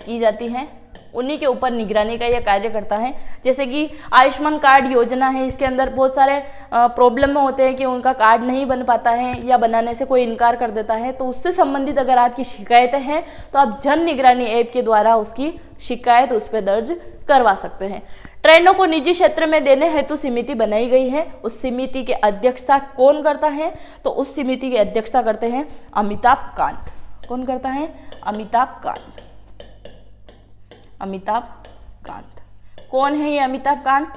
की जाती हैं, उन्हीं के ऊपर निगरानी का यह कार्य करता है। जैसे कि आयुष्मान कार्ड योजना है, इसके अंदर बहुत सारे प्रॉब्लम में होते हैं कि उनका कार्ड नहीं बन पाता है या बनाने से कोई इनकार कर देता है। तो उससे संबंधित अगर आपकी शिकायतें हैं तो आप जन निगरानी ऐप के द्वारा उसकी शिकायत उस पर दर्ज करवा सकते हैं। ट्रेनों को निजी क्षेत्र में देने हेतु समिति बनाई गई है। उस समिति की अध्यक्षता कौन करता है, तो उस समिति की अध्यक्षता करते हैं अमिताभ कांत। कौन करता है, अमिताभ कांत। कौन है ये अमिताभ कांत,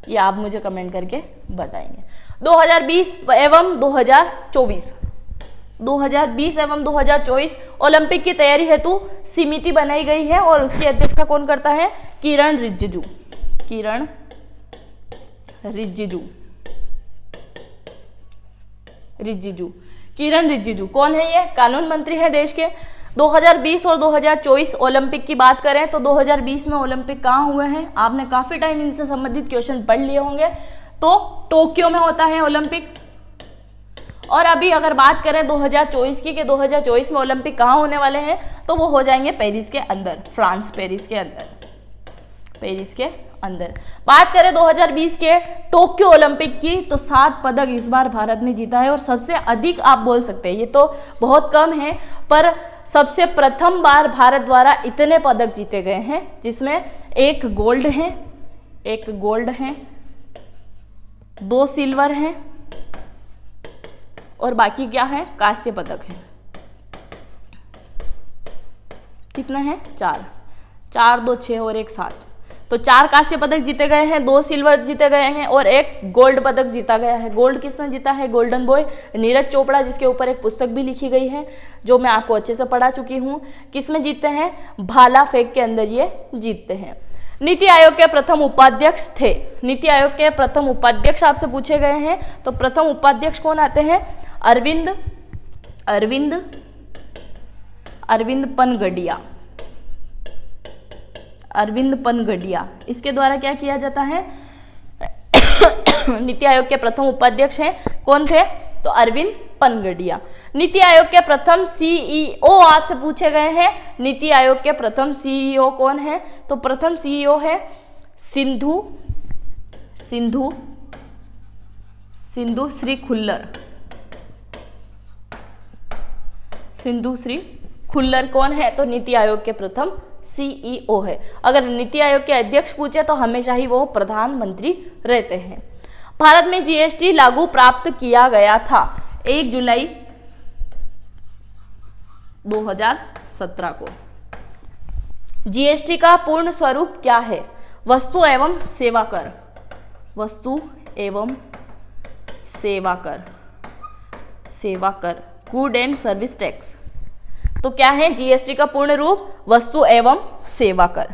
ये आप मुझे कमेंट करके बताएंगे। 2020 एवं 2024 ओलंपिक की तैयारी हेतु समिति बनाई गई है और उसकी अध्यक्षता कौन करता है, किरण रिजिजू। कौन है ये, कानून मंत्री है देश के। 2020 और 2024 ओलंपिक की बात करें तो 2020 में ओलंपिक कहाँ हुए हैं, आपने काफी टाइम इनसे संबंधित क्वेश्चन पढ़ लिए होंगे। तो टोक्यो में होता है ओलंपिक। और अभी अगर बात करें 2024 की कि 2024 में ओलंपिक कहाँ होने वाले हैं, तो वो हो जाएंगे पेरिस के अंदर, फ्रांस, पेरिस के अंदर। बात करें 2020 के टोक्यो ओलंपिक की तो 7 पदक इस बार भारत ने जीता है और सबसे अधिक आप बोल सकते हैं, ये तो बहुत कम है पर सबसे प्रथम बार भारत द्वारा इतने पदक जीते गए हैं, जिसमें 1 गोल्ड है, 2 सिल्वर हैं और बाकी क्या है, कांस्य पदक है। कितने हैं, 4, 2 6 और 1 7। तो 4 कांस्य पदक जीते गए हैं, 2 सिल्वर जीते गए हैं और 1 गोल्ड पदक जीता गया है। गोल्ड किसने जीता है, गोल्डन बॉय नीरज चोपड़ा, जिसके ऊपर एक पुस्तक भी लिखी गई है जो मैं आपको अच्छे से पढ़ा चुकी हूँ। किसमें जीतते हैं, भाला फेंक के अंदर ये जीतते हैं। नीति आयोग के प्रथम उपाध्यक्ष थे। नीति आयोग के प्रथम उपाध्यक्ष आपसे पूछे गए हैं, तो प्रथम उपाध्यक्ष कौन आते हैं, अरविंद पनगडिया। इसके द्वारा क्या किया जाता है, नीति आयोग के प्रथम उपाध्यक्ष हैं, कौन थे, तो अरविंद पनगड़िया। नीति आयोग के प्रथम सीईओ आपसे पूछे गए हैं। नीति आयोग के प्रथम सीईओ कौन है? तो प्रथम सीईओ है सिंधु श्री खुल्लर। सिंधु श्री खुल्लर कौन है? तो नीति आयोग के प्रथम सीईओ है। अगर नीति आयोग के अध्यक्ष पूछे तो हमेशा ही वो प्रधानमंत्री रहते हैं। भारत में जीएसटी लागू प्राप्त किया गया था 1 जुलाई 2017 को। जीएसटी का पूर्ण स्वरूप क्या है? वस्तु एवं सेवा कर। वस्तु एवं सेवा कर, गुड एंड सर्विस टैक्स। तो क्या है जीएसटी का पूर्ण रूप? वस्तु एवं सेवा कर।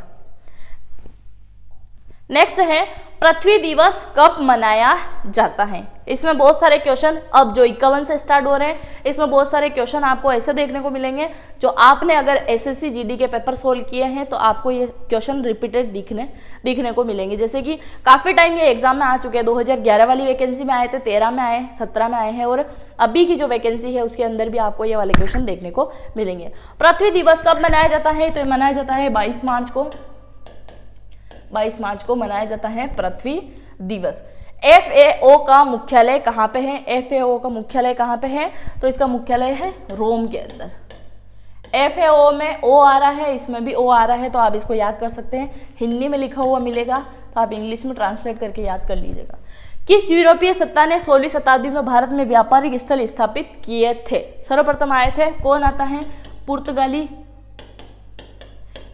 नेक्स्ट है पृथ्वी दिवस कब मनाया जाता है? इसमें बहुत सारे क्वेश्चन अब जो 51 से स्टार्ट हो रहे हैं, इसमें बहुत सारे क्वेश्चन आपको ऐसे देखने को मिलेंगे जो आपने अगर एसएससी जीडी के पेपर सोल्व किए हैं तो आपको ये क्वेश्चन रिपीटेड दिखने को मिलेंगे। जैसे कि काफी टाइम ये एग्जाम में आ चुके हैं, 2011 वाली वैकेंसी में आए थे, 13 में आए, 17 में आए हैं और अभी की जो वैकेंसी है उसके अंदर भी आपको ये वाले क्वेश्चन देखने को मिलेंगे। पृथ्वी दिवस कब मनाया जाता है? तो मनाया जाता है 22 मार्च को। 22 मार्च को मनाया जाता है पृथ्वी दिवस। FAO का मुख्यालय कहाँ पे है? FAO का मुख्यालय कहाँ पे है? तो इसका मुख्यालय है रोम के अंदर। FAO में O आ रहा है, इसमें भी O आ रहा है, तो आप इसको याद कर सकते हैं। हिंदी में लिखा हुआ मिलेगा तो आप इंग्लिश में ट्रांसलेट करके याद कर लीजिएगा। किस यूरोपीय सत्ता ने 16वीं शताब्दी में भारत में व्यापारिक स्थल स्थापित किए थे? सर्वप्रथम आए थे, कौन आता है? पुर्तगाली।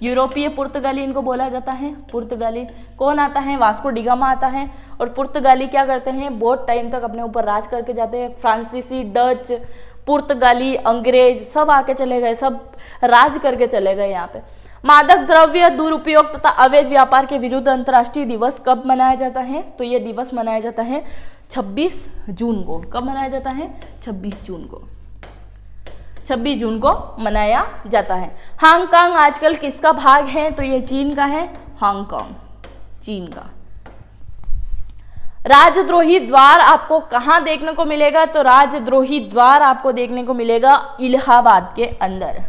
यूरोपीय पुर्तगाली इनको बोला जाता है, पुर्तगाली। कौन आता है? वास्को डिगामा आता है। और पुर्तगाली क्या करते हैं? बहुत टाइम तक अपने ऊपर राज करके जाते हैं। फ्रांसीसी, डच, पुर्तगाली, अंग्रेज सब आके चले गए, सब राज करके चले गए यहाँ पे। मादक द्रव्य दुरुपयोग तथा अवैध व्यापार के विरुद्ध अंतर्राष्ट्रीय दिवस कब मनाया जाता है? तो ये दिवस मनाया जाता है 26 जून को। कब मनाया जाता है? 26 जून को। 26 जून को मनाया जाता है। हांगकांग आजकल किसका भाग है? तो ये चीन का है। हांगकांग चीन का। राजद्रोही द्वार आपको कहां देखने को मिलेगा? तो राजद्रोही द्वार आपको देखने को मिलेगा इलाहाबाद के अंदर।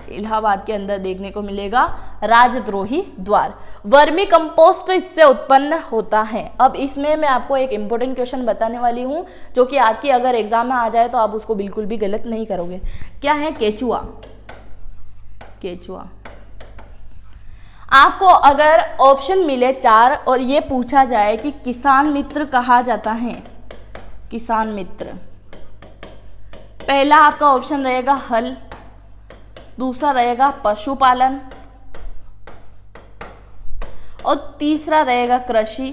इलाहाबाद के अंदर देखने को मिलेगा राजद्रोही द्वार। वर्मी कंपोस्ट इससे उत्पन्न होता है। अब इसमें मैं आपको एक इंपॉर्टेंट क्वेश्चन बताने वाली हूं जो कि आपकी अगर एग्जाम में आ जाए तो आप उसको बिल्कुल भी गलत नहीं करोगे। क्या है? केचुआ। आपको अगर ऑप्शन मिले 4 और ये पूछा जाए कि किसान मित्र कहा जाता है, किसान मित्र, पहला आपका ऑप्शन रहेगा हल, दूसरा रहेगा पशुपालन और तीसरा रहेगा कृषि,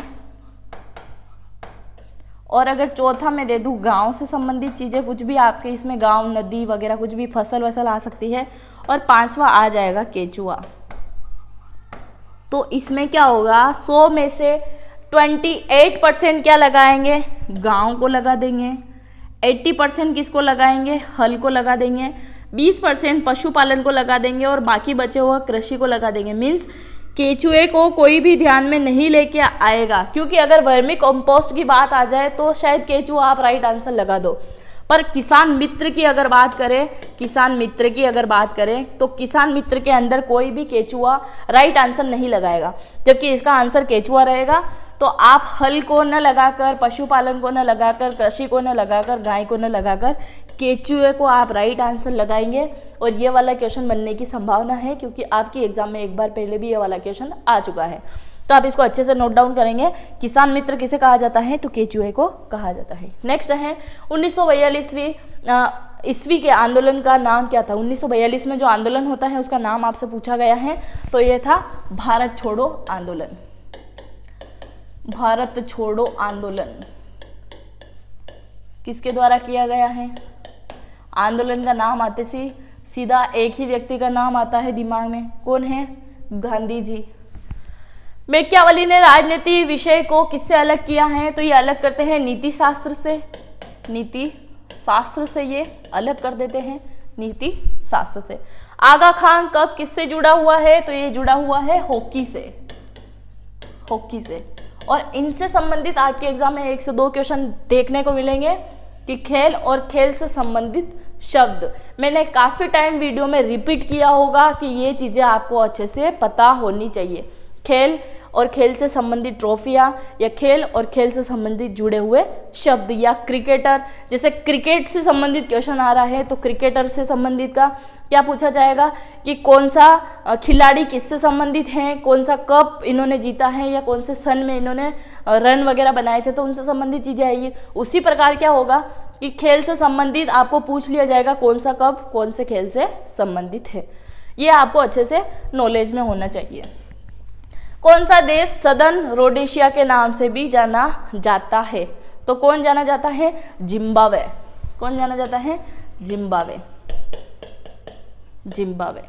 और अगर चौथा मैं दे दूं गांव से संबंधित चीजें, कुछ भी आपके इसमें गांव, नदी वगैरह कुछ भी फसल वसल आ सकती है, और पांचवा आ जाएगा केचुआ। तो इसमें क्या होगा? 100 में से 28% क्या लगाएंगे? गांव को लगा देंगे। 80% किसको लगाएंगे? हल को लगा देंगे। 20% पशुपालन को लगा देंगे और बाकी बचे हुआ कृषि को लगा देंगे। मीन्स केचुए को कोई भी ध्यान में नहीं लेके आएगा, क्योंकि अगर वर्मी कंपोस्ट की बात आ जाए तो शायद केचुआ आप राइट आंसर लगा दो। पर किसान मित्र की अगर बात करें, तो किसान मित्र के अंदर कोई भी केचुआ राइट आंसर नहीं लगाएगा, जबकि इसका आंसर केचुआ रहेगा। तो आप हल को न लगाकर, पशुपालन को न लगाकर, कृषि को न लगाकर, गाय को न लगाकर केचुए को आप राइट आंसर लगाएंगे और ये वाला क्वेश्चन बनने की संभावना है, क्योंकि आपकी एग्जाम में एक बार पहले भी ये वाला क्वेश्चन आ चुका है। तो आप इसको अच्छे से नोट डाउन करेंगे। किसान मित्र किसे कहा जाता है? तो केचुए को कहा जाता है। नेक्स्ट है 1942वीं ईस्वी के आंदोलन का नाम क्या था? 1942 में जो आंदोलन होता है उसका नाम आपसे पूछा गया है, तो ये था भारत छोड़ो आंदोलन। भारत छोड़ो आंदोलन किसके द्वारा किया गया है? आंदोलन का नाम आते ही सीधा एक ही व्यक्ति का नाम आता है दिमाग में, कौन है? गांधी जी। मैकियावेली ने राजनीति विषय को किससे अलग किया है? तो ये अलग करते हैं नीति शास्त्र से। नीति शास्त्र से ये अलग कर देते हैं, नीति शास्त्र से। आगा खान कब किससे जुड़ा हुआ है? तो ये जुड़ा हुआ है हॉकी से। हॉकी से। और इनसे संबंधित आपके एग्जाम में 1 से 2 क्वेश्चन देखने को मिलेंगे कि खेल और खेल से संबंधित शब्द। मैंने काफ़ी टाइम वीडियो में रिपीट किया होगा कि ये चीज़ें आपको अच्छे से पता होनी चाहिए। खेल और खेल से संबंधित ट्रॉफियाँ या खेल और खेल से संबंधित जुड़े हुए शब्द, या क्रिकेटर, जैसे क्रिकेट से संबंधित क्वेश्चन आ रहा है तो क्रिकेटर से संबंधित का क्या पूछा जाएगा कि कौन सा खिलाड़ी किससे संबंधित हैं, कौन सा कप इन्होंने जीता है या कौन से सन में इन्होंने रन वगैरह बनाए थे, तो उनसे संबंधित चीज़ें आएगी। उसी प्रकार क्या होगा कि खेल से संबंधित आपको पूछ लिया जाएगा कौन सा कप कौन से खेल से संबंधित है। ये आपको अच्छे से नॉलेज में होना चाहिए। कौन सा देश सदर्न रोडेशिया के नाम से भी जाना जाता है? तो कौन जाना जाता है? जिम्बाब्वे। कौन जाना जाता है? जिम्बाब्वे। जिम्बाब्वे।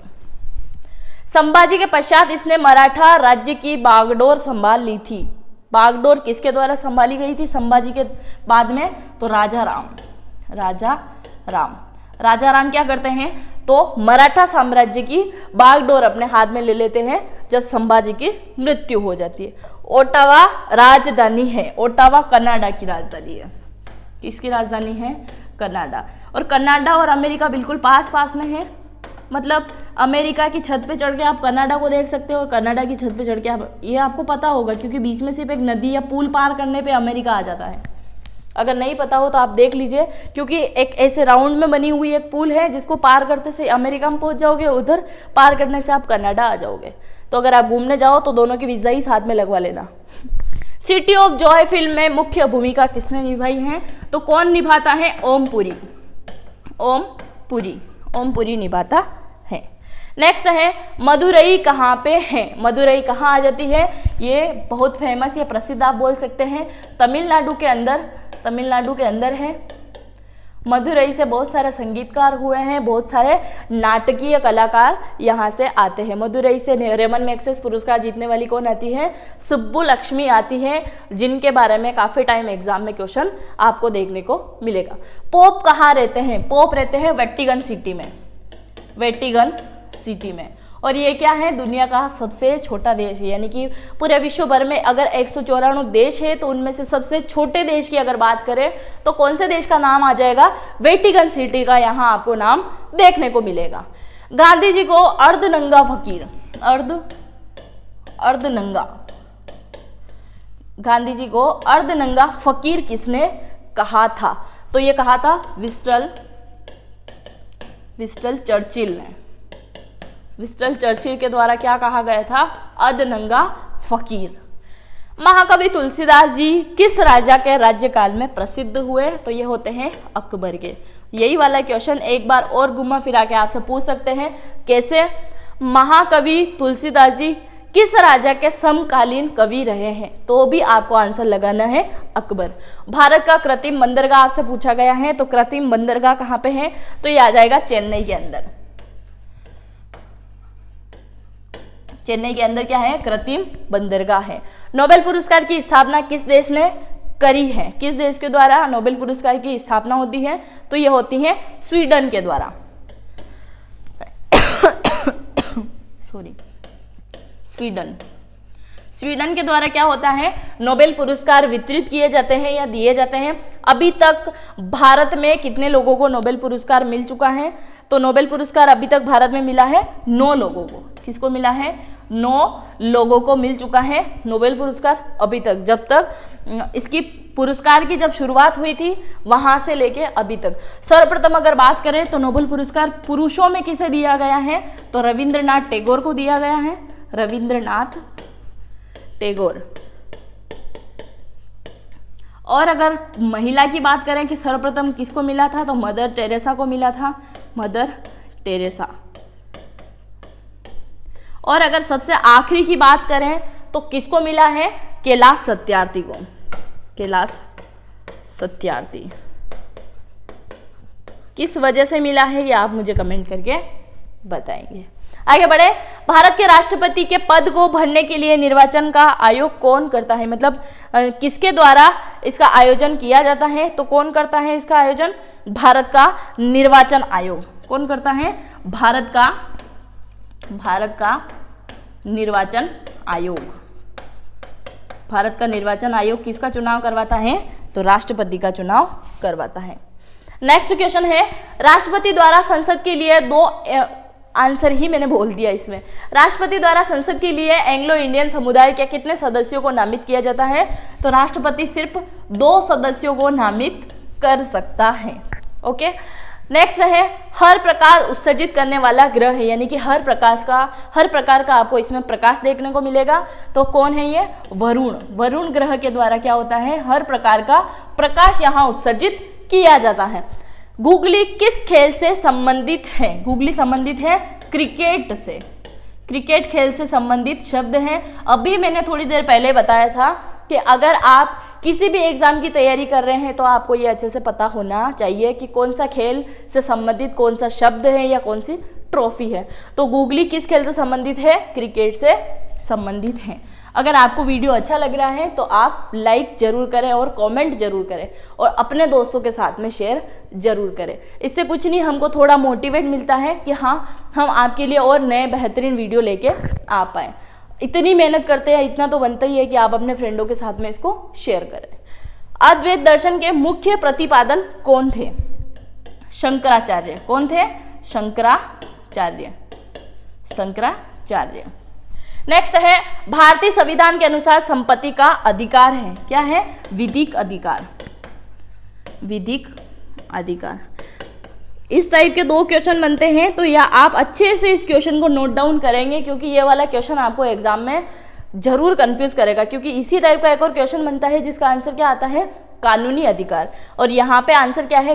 संभाजी के पश्चात इसने मराठा राज्य की बागडोर संभाल ली थी। बागडोर किसके द्वारा संभाली गई थी संभाजी के बाद में? तो राजा राम। राजा राम। राजा राम क्या करते हैं तो मराठा साम्राज्य की बागडोर अपने हाथ में ले लेते हैं जब संभाजी की मृत्यु हो जाती है। ओटावा राजधानी है। ओटावा कनाडा की राजधानी है। किसकी राजधानी है? कनाडा। और कनाडा और अमेरिका बिल्कुल पास पास में है, मतलब अमेरिका की छत पे चढ़ के आप कनाडा को देख सकते हो और कनाडा की छत पे चढ़ के आप, ये आपको पता होगा क्योंकि बीच में सिर्फ एक नदी या पुल पार करने पे अमेरिका आ जाता है। अगर नहीं पता हो तो आप देख लीजिए, क्योंकि एक ऐसे राउंड में बनी हुई एक पुल है जिसको पार करते से अमेरिका में पहुंच जाओगे, उधर पार करने से आप कनाडा आ जाओगे। तो अगर आप घूमने जाओ तो दोनों की वीजा ही साथ में लगवा लेना। सिटी ऑफ जॉय फिल्म में मुख्य भूमिका किसने निभाई है? तो कौन निभाता है? ओम पुरी। ओम पुरी। ओम पुरी निभाता है। नेक्स्ट है मदुरई कहाँ पे है? मदुरई कहाँ आ जाती है? ये बहुत फेमस या प्रसिद्ध आप बोल सकते हैं, तमिलनाडु के अंदर। तमिलनाडु के अंदर है। मदुरई से बहुत सारे संगीतकार हुए हैं, बहुत सारे नाटकीय कलाकार यहाँ से आते हैं। मदुरई से रेमन मैग्सेसे पुरस्कार जीतने वाली कौन आती है? सुब्बुलक्ष्मी आती है, जिनके बारे में काफ़ी टाइम एग्जाम में क्वेश्चन आपको देखने को मिलेगा। पोप कहाँ रहते हैं? पोप रहते हैं वेटिकन सिटी में। वेटिकन सिटी में। और ये क्या है? दुनिया का सबसे छोटा देश है, यानी कि पूरे विश्व भर में अगर 194 देश है तो उनमें से सबसे छोटे देश की अगर बात करें तो कौन से देश का नाम आ जाएगा? वेटिकन सिटी का यहाँ आपको नाम देखने को मिलेगा। गांधी जी को अर्धनंगा फकीर, अर्धनंगा, गांधी जी को अर्धनंगा फकीर किसने कहा था? तो ये कहा था विंस्टन चर्चिल ने। विंस्टन चर्चिल के द्वारा क्या कहा गया था? अर्धनंगा फकीर। महाकवि तुलसीदास जी किस राजा के राज्यकाल में प्रसिद्ध हुए? तो ये होते हैं अकबर के। यही वाला क्वेश्चन एक बार और घुमा फिरा के आपसे पूछ सकते हैं, कैसे? महाकवि तुलसीदास जी किस राजा के समकालीन कवि रहे हैं? तो भी आपको आंसर लगाना है अकबर। भारत का कृत्रिम बंदरगाह आपसे पूछा गया है, तो कृत्रिम बंदरगाह कहाँ पे है? तो ये आ जाएगा चेन्नई के अंदर। चेन्नई के अंदर क्या है? कृत्रिम बंदरगाह है। नोबेल पुरस्कार की स्थापना किस देश ने करी है? किस देश के द्वारा नोबेल पुरस्कार की स्थापना होती है? तो ये होती है स्वीडन के द्वारा। सॉरी, स्वीडन के द्वारा क्या होता है? नोबेल पुरस्कार वितरित किए जाते हैं या दिए जाते हैं। अभी तक भारत में कितने लोगों को नोबेल पुरस्कार मिल चुका है? तो नोबेल पुरस्कार अभी तक भारत में मिला है 9 लोगों को। किसको मिला है? 9 लोगों को मिल चुका है नोबेल पुरस्कार अभी तक। जब तक इसकी पुरस्कार की जब शुरुआत हुई थी वहां से लेके अभी तक। सर्वप्रथम अगर बात करें तो नोबेल पुरस्कार पुरुषों में किसे दिया गया है? तो रविंद्रनाथ टैगोर को दिया गया है। रविंद्रनाथ टैगोर। और अगर महिला की बात करें कि सर्वप्रथम किसको मिला था, तो मदर टेरेसा को मिला था। Mother Teresa. और अगर सबसे आखिरी की बात करें तो किसको मिला है? कैलाश सत्यार्थी को। कैलाश सत्यार्थी। किस वजह से मिला है ये आप मुझे कमेंट करके बताएंगे। आगे बढ़े। भारत के राष्ट्रपति के पद को भरने के लिए निर्वाचन का आयोग कौन करता है? मतलब किसके द्वारा इसका आयोजन किया जाता है? तो कौन करता है इसका आयोजन? भारत का निर्वाचन आयोग। कौन करता है? भारत का निर्वाचन आयोग। भारत का निर्वाचन आयोग किसका चुनाव करवाता है? तो राष्ट्रपति का चुनाव करवाता है। नेक्स्ट क्वेश्चन है, राष्ट्रपति द्वारा संसद के लिए आंसर ही मैंने बोल दिया इसमें। राष्ट्रपति द्वारा संसद के लिए एंग्लो इंडियन समुदाय के कितने सदस्यों को नामित किया जाता है? तो राष्ट्रपति सिर्फ 2 सदस्यों को नामित कर सकता है। ओके, नेक्स्ट है, हर प्रकाश उत्सर्जित करने वाला ग्रह है, यानी कि हर प्रकार का आपको इसमें प्रकाश देखने को मिलेगा। तो कौन है ये? वरुण। वरुण ग्रह के द्वारा क्या होता है? हर प्रकार का प्रकाश यहाँ उत्सर्जित किया जाता है। गूगली किस खेल से संबंधित है? गूगली संबंधित है क्रिकेट से। क्रिकेट खेल से संबंधित शब्द है। अभी मैंने थोड़ी देर पहले बताया था कि अगर आप किसी भी एग्जाम की तैयारी कर रहे हैं तो आपको ये अच्छे से पता होना चाहिए कि कौन सा खेल से संबंधित कौन सा शब्द है या कौन सी ट्रॉफी है। तो गूगली किस खेल से संबंधित है? क्रिकेट से संबंधित है। अगर आपको वीडियो अच्छा लग रहा है तो आप लाइक जरूर करें और कमेंट जरूर करें और अपने दोस्तों के साथ में शेयर जरूर करें। इससे कुछ नहीं, हमको थोड़ा मोटिवेट मिलता है कि हाँ, हम आपके लिए और नए बेहतरीन वीडियो लेके आ पाए। इतनी मेहनत करते हैं, इतना तो बनता ही है कि आप अपने फ्रेंडों के साथ में इसको शेयर करें। अद्वैत दर्शन के मुख्य प्रतिपादन कौन थे? शंकराचार्य। कौन थे? शंकराचार्य। शंकराचार्य। नेक्स्ट है, भारतीय संविधान के अनुसार संपत्ति का अधिकार है। क्या है? विधिक अधिकार। विधिक अधिकार। इस टाइप के 2 क्वेश्चन बनते हैं, तो या आप अच्छे से इस क्वेश्चन को नोट डाउन करेंगे क्योंकि ये वाला क्वेश्चन आपको एग्जाम में जरूर कंफ्यूज करेगा, क्योंकि इसी टाइप का एक और क्वेश्चन बनता है जिसका आंसर क्या आता है? कानूनी अधिकार। और यहाँ पे आंसर क्या है?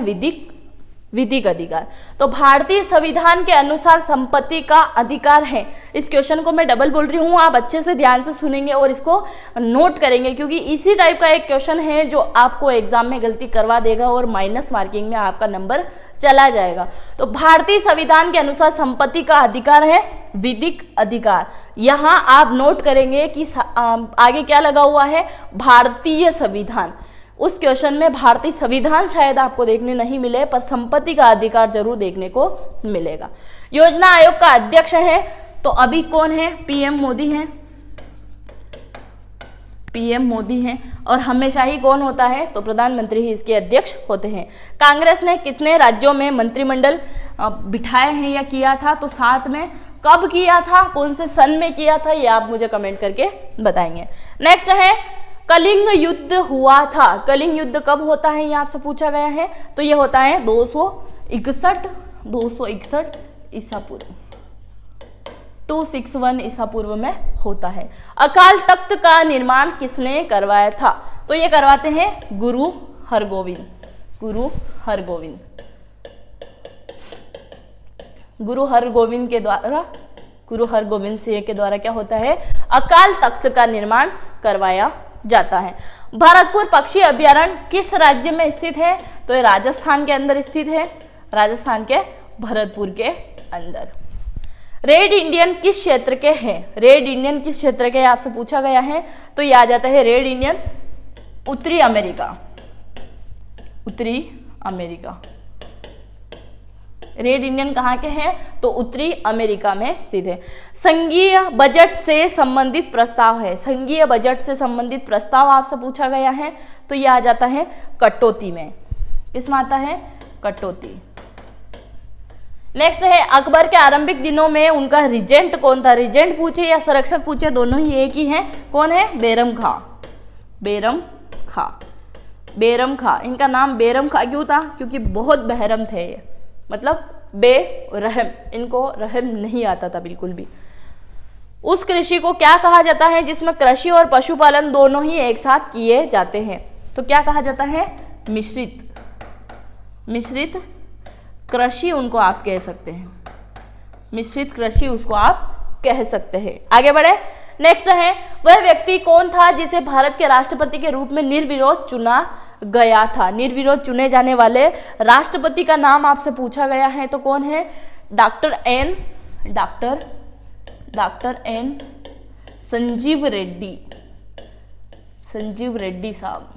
विधिक अधिकार। तो भारतीय संविधान के अनुसार संपत्ति का अधिकार है। इस क्वेश्चन को मैं डबल बोल रही हूँ, आप अच्छे से ध्यान से सुनेंगे और इसको नोट करेंगे क्योंकि इसी टाइप का एक क्वेश्चन है जो आपको एग्जाम में गलती करवा देगा और माइनस मार्किंग में आपका नंबर चला जाएगा। तो भारतीय संविधान के अनुसार संपत्ति का अधिकार है विधिक अधिकार। यहाँ आप नोट करेंगे कि आगे क्या लगा हुआ है? भारतीय संविधान। उस क्वेश्चन में भारतीय संविधान शायद आपको देखने नहीं मिले, पर संपत्ति का अधिकार जरूर देखने को मिलेगा। योजना आयोग का अध्यक्ष है तो अभी कौन है? पीएम मोदी हैं। पीएम मोदी हैं। और हमेशा ही कौन होता है? तो प्रधानमंत्री ही इसके अध्यक्ष होते हैं। कांग्रेस ने कितने राज्यों में मंत्रिमंडल बिठाए हैं या किया था? तो 7 में। कब किया था? कौन से सन में किया था? ये आप मुझे कमेंट करके बताएंगे। नेक्स्ट है, कलिंग युद्ध हुआ था। कलिंग युद्ध कब होता है? ये आपसे पूछा गया है। तो ये होता है 261 ईसा पूर्व। 261 ईसा पूर्व में होता है। अकाल तख्त का निर्माण किसने करवाया था? तो ये करवाते हैं गुरु हरगोविंद। गुरु हरगोविंद। गुरु हरगोविंद सिंह के द्वारा क्या होता है? अकाल तख्त का निर्माण करवाया जाता है। भरतपुर पक्षी अभयारण्य किस राज्य में स्थित है? तो ये राजस्थान के अंदर स्थित है। राजस्थान के भरतपुर के अंदर। रेड इंडियन किस क्षेत्र के हैं? रेड इंडियन किस क्षेत्र के आपसे पूछा गया है? तो ये आ जाता है रेड इंडियन उत्तरी अमेरिका। उत्तरी अमेरिका। रेड इंडियन कहाँ के हैं? तो उत्तरी अमेरिका में स्थित है। संघीय बजट से संबंधित प्रस्ताव है। संघीय बजट से संबंधित प्रस्ताव आपसे पूछा गया है तो यह आ जाता है कटौती में। किसमें आता है? कटौती। नेक्स्ट है, अकबर के आरंभिक दिनों में उनका रिजेंट कौन था? रिजेंट पूछे या संरक्षक पूछे, दोनों ही एक ही हैं। कौन है? बैरम खां। बैरम खां। बैरम खां। इनका नाम बैरम खां क्यों था? क्योंकि बहुत बहरम थे ये, मतलब बेरहम, इनको रहम नहीं आता था बिल्कुल भी। उस कृषि को क्या कहा जाता है जिसमें कृषि और पशुपालन दोनों ही एक साथ किए जाते हैं? तो क्या कहा जाता है? मिश्रित कृषि उनको आप कह सकते हैं। मिश्रित कृषि उसको आप कह सकते हैं। आगे बढ़े। नेक्स्ट है, वह व्यक्ति कौन था जिसे भारत के राष्ट्रपति के रूप में निर्विरोध चुना गया था? निर्विरोध चुने जाने वाले राष्ट्रपति का नाम आपसे पूछा गया है तो कौन है? Doctor N Sanjeev Reddy. संजीव रेड्डी साहब,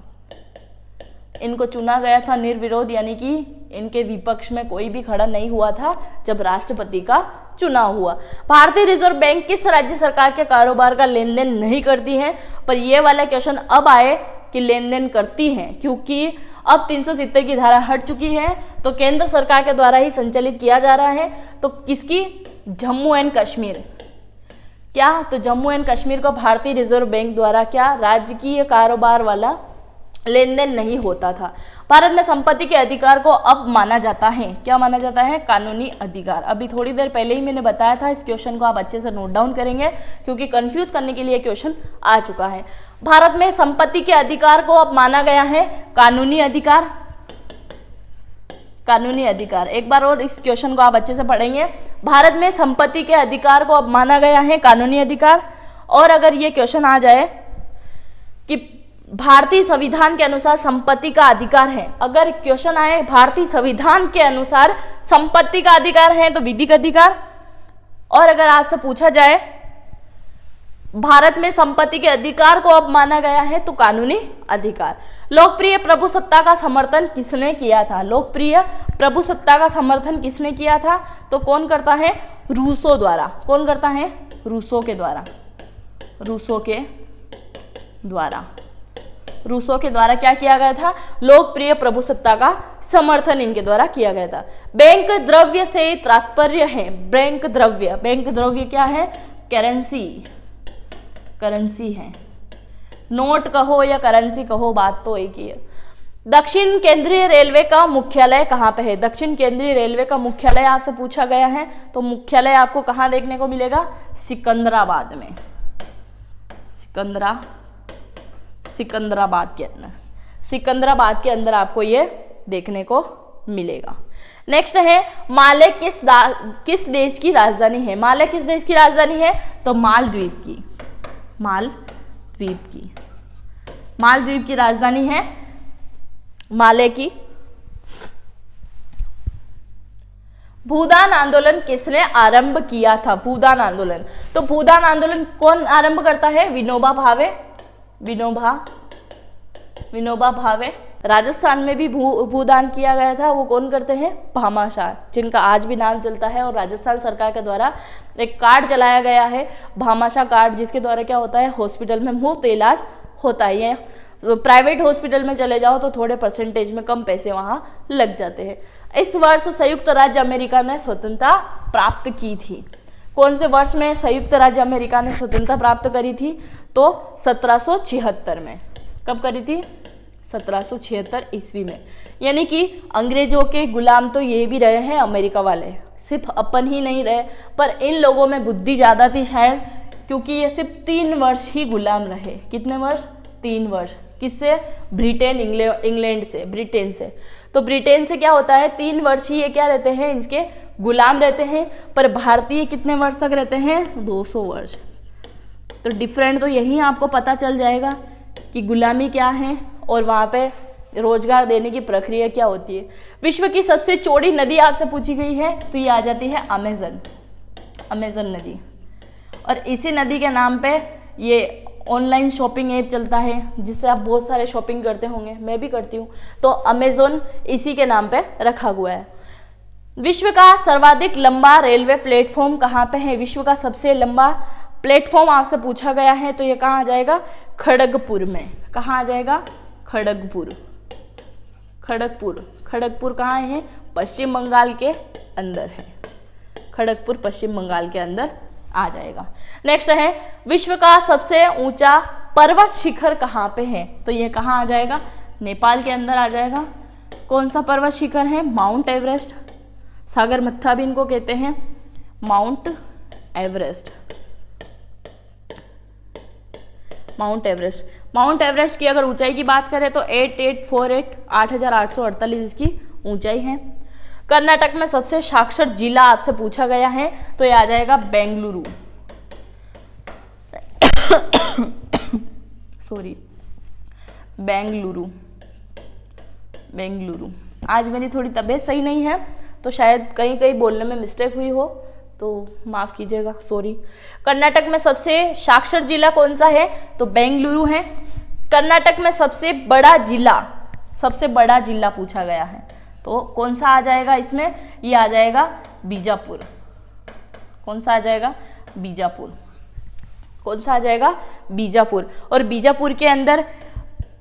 इनको चुना गया था निर्विरोध, यानी कि इनके विपक्ष में कोई भी खड़ा नहीं हुआ था जब राष्ट्रपति का चुनाव हुआ। भारतीय रिजर्व बैंक किस राज्य सरकार के कारोबार का लेन देन नहीं करती है, पर ये वाला क्वेश्चन अब आए कि लेन देन करती हैं, क्योंकि अब 370 की धारा हट चुकी है तो केंद्र सरकार के द्वारा ही संचालित किया जा रहा है। तो किसकी? जम्मू एंड कश्मीर। क्या? तो जम्मू एंड कश्मीर को भारतीय रिजर्व बैंक द्वारा क्या राजकीय कारोबार वाला लेन देन नहीं होता था। भारत में संपत्ति के अधिकार को अब माना जाता है, क्या माना जाता है? कानूनी अधिकार। अभी थोड़ी देर पहले ही मैंने बताया था, इस क्वेश्चन को आप अच्छे से नोट डाउन करेंगे क्योंकि कंफ्यूज करने के लिए क्वेश्चन आ चुका है। भारत में संपत्ति के अधिकार को अब माना गया है कानूनी अधिकार। कानूनी अधिकार, एक बार और इस क्वेश्चन को आप अच्छे से पढ़ेंगे। भारत में संपत्ति के अधिकार को अब माना गया है कानूनी अधिकार। और अगर ये क्वेश्चन आ जाए कि भारतीय संविधान के अनुसार संपत्ति का अधिकार है, अगर क्वेश्चन आए भारतीय संविधान के अनुसार संपत्ति का अधिकार है तो विधिक अधिकार। और अगर आपसे पूछा जाए भारत में संपत्ति के अधिकार को अब माना गया है तो कानूनी अधिकार। लोकप्रिय प्रभुसत्ता का समर्थन किसने किया था? लोकप्रिय प्रभुसत्ता का समर्थन किसने किया था? तो कौन करता है? रूसो द्वारा। कौन करता है? रूसो के द्वारा। रूसो के द्वारा। रूसो के द्वारा क्या किया गया था? लोकप्रिय प्रभुसत्ता का समर्थन इनके द्वारा किया गया था। बैंक द्रव्य से तात्पर्य है, बैंक द्रव्य, बैंक द्रव्य क्या है? करेंसी, करेंसी है। नोट कहो या करेंसी कहो, बात तो एक ही है। दक्षिण केंद्रीय रेलवे का मुख्यालय कहाँ पे है? दक्षिण केंद्रीय रेलवे का मुख्यालय आपसे पूछा गया है तो मुख्यालय आपको कहाँ देखने को मिलेगा? सिकंदराबाद में। सिकंदराबाद के अंदर, सिकंदराबाद के अंदर आपको ये देखने को मिलेगा। नेक्स्ट है माले किस देश की राजधानी है? माले किस देश की राजधानी है? तो मालदीव की, मालदीव की, मालदीव की राजधानी है माले की। भूदान आंदोलन किसने आरंभ किया था? भूदान आंदोलन, तो भूदान आंदोलन कौन आरंभ करता है? विनोबा भावे, विनोबा भावे। राजस्थान में भी भूदान किया गया था, वो कौन करते हैं? भामाशाह, जिनका आज भी नाम चलता है। और राजस्थान सरकार के द्वारा एक कार्ड चलाया गया है, भामाशाह कार्ड, जिसके द्वारा क्या होता है? हॉस्पिटल में मुफ्त इलाज होता है। ये प्राइवेट हॉस्पिटल में चले जाओ तो थोड़े परसेंटेज में कम पैसे वहां लग जाते हैं। इस वर्ष संयुक्त राज्य अमेरिका ने स्वतंत्रता प्राप्त की थी। कौन से वर्ष में संयुक्त राज्य अमेरिका ने स्वतंत्रता प्राप्त करी थी? तो 1776 में। कब करी थी? 1776 ईस्वी में। यानी कि अंग्रेजों के गुलाम तो ये भी रहे हैं अमेरिका वाले, सिर्फ अपन ही नहीं रहे, पर इन लोगों में बुद्धि ज़्यादा थी शायद, क्योंकि ये सिर्फ 3 वर्ष ही गुलाम रहे। कितने वर्ष? 3 वर्ष। किससे? ब्रिटेन, इंग्लैंड से, ब्रिटेन से। तो ब्रिटेन से क्या होता है? 3 वर्ष ही ये क्या रहते हैं? इनके गुलाम रहते हैं। पर भारतीय कितने वर्ष तक रहते हैं? 200 वर्ष। तो डिफरेंट तो यही आपको पता चल जाएगा कि गुलामी क्या है और वहाँ पे रोजगार देने की प्रक्रिया क्या होती है। विश्व की सबसे चौड़ी नदी आपसे पूछी गई है तो ये आ जाती है अमेजन, अमेजन नदी। और इसी नदी के नाम पे ये ऑनलाइन शॉपिंग ऐप चलता है जिससे आप बहुत सारे शॉपिंग करते होंगे, मैं भी करती हूँ। तो अमेजोन इसी के नाम पे रखा हुआ है। विश्व का सर्वाधिक लंबा रेलवे प्लेटफॉर्म कहाँ पे है? विश्व का सबसे लंबा प्लेटफॉर्म आपसे पूछा गया है तो ये कहाँ आ जाएगा? खड़गपुर में। कहाँ आ जाएगा? खड़गपुर। खड़गपुर, खड़गपुर कहाँ है? पश्चिम बंगाल के अंदर है। खड़गपुर पश्चिम बंगाल के अंदर आ जाएगा। नेक्स्ट है विश्व का सबसे ऊंचा पर्वत शिखर कहाँ पे है? तो ये कहाँ आ जाएगा? नेपाल के अंदर आ जाएगा। कौन सा पर्वत शिखर है? माउंट एवरेस्ट, सागरमत्था भी इनको कहते हैं, mount Everest. Mount Everest, mount Everest की अगर ऊंचाई की बात करें तो 8848 8848 इसकी ऊंचाई है। कर्नाटक में सबसे साक्षर जिला आपसे पूछा गया है तो ये आ जाएगा बेंगलुरु। सॉरी, बेंगलुरु, बेंगलुरु। आज मेरी थोड़ी तबीयत सही नहीं है तो शायद कहीं कहीं बोलने में मिस्टेक हुई हो तो माफ़ कीजिएगा, सॉरी। कर्नाटक में सबसे साक्षर जिला कौन सा है? तो बेंगलुरु है। कर्नाटक में सबसे बड़ा जिला पूछा गया है तो कौन सा आ जाएगा इसमें, ये आ जाएगा बीजापुर। कौन सा आ जाएगा, बीजापुर। कौन सा आ जाएगा, बीजापुर। और बीजापुर के अंदर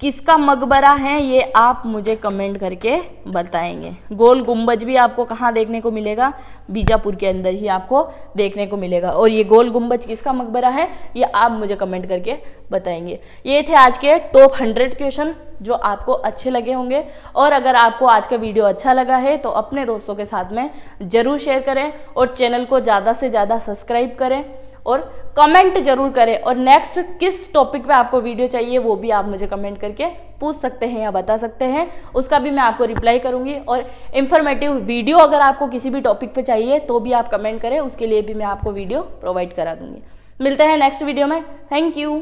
किसका मकबरा है ये आप मुझे कमेंट करके बताएंगे। गोल गुंबज भी आपको कहाँ देखने को मिलेगा, बीजापुर के अंदर ही आपको देखने को मिलेगा। और ये गोल गुंबज किसका मकबरा है ये आप मुझे कमेंट करके बताएंगे। ये थे आज के टॉप 100 क्वेश्चन जो आपको अच्छे लगे होंगे। और अगर आपको आज का वीडियो अच्छा लगा है तो अपने दोस्तों के साथ में ज़रूर शेयर करें और चैनल को ज़्यादा से ज़्यादा सब्सक्राइब करें और कमेंट जरूर करें। और नेक्स्ट किस टॉपिक पे आपको वीडियो चाहिए वो भी आप मुझे कमेंट करके पूछ सकते हैं या बता सकते हैं, उसका भी मैं आपको रिप्लाई करूंगी। और इन्फॉर्मेटिव वीडियो अगर आपको किसी भी टॉपिक पे चाहिए तो भी आप कमेंट करें, उसके लिए भी मैं आपको वीडियो प्रोवाइड करा दूंगी। मिलते हैं नेक्स्ट वीडियो में। Thank you.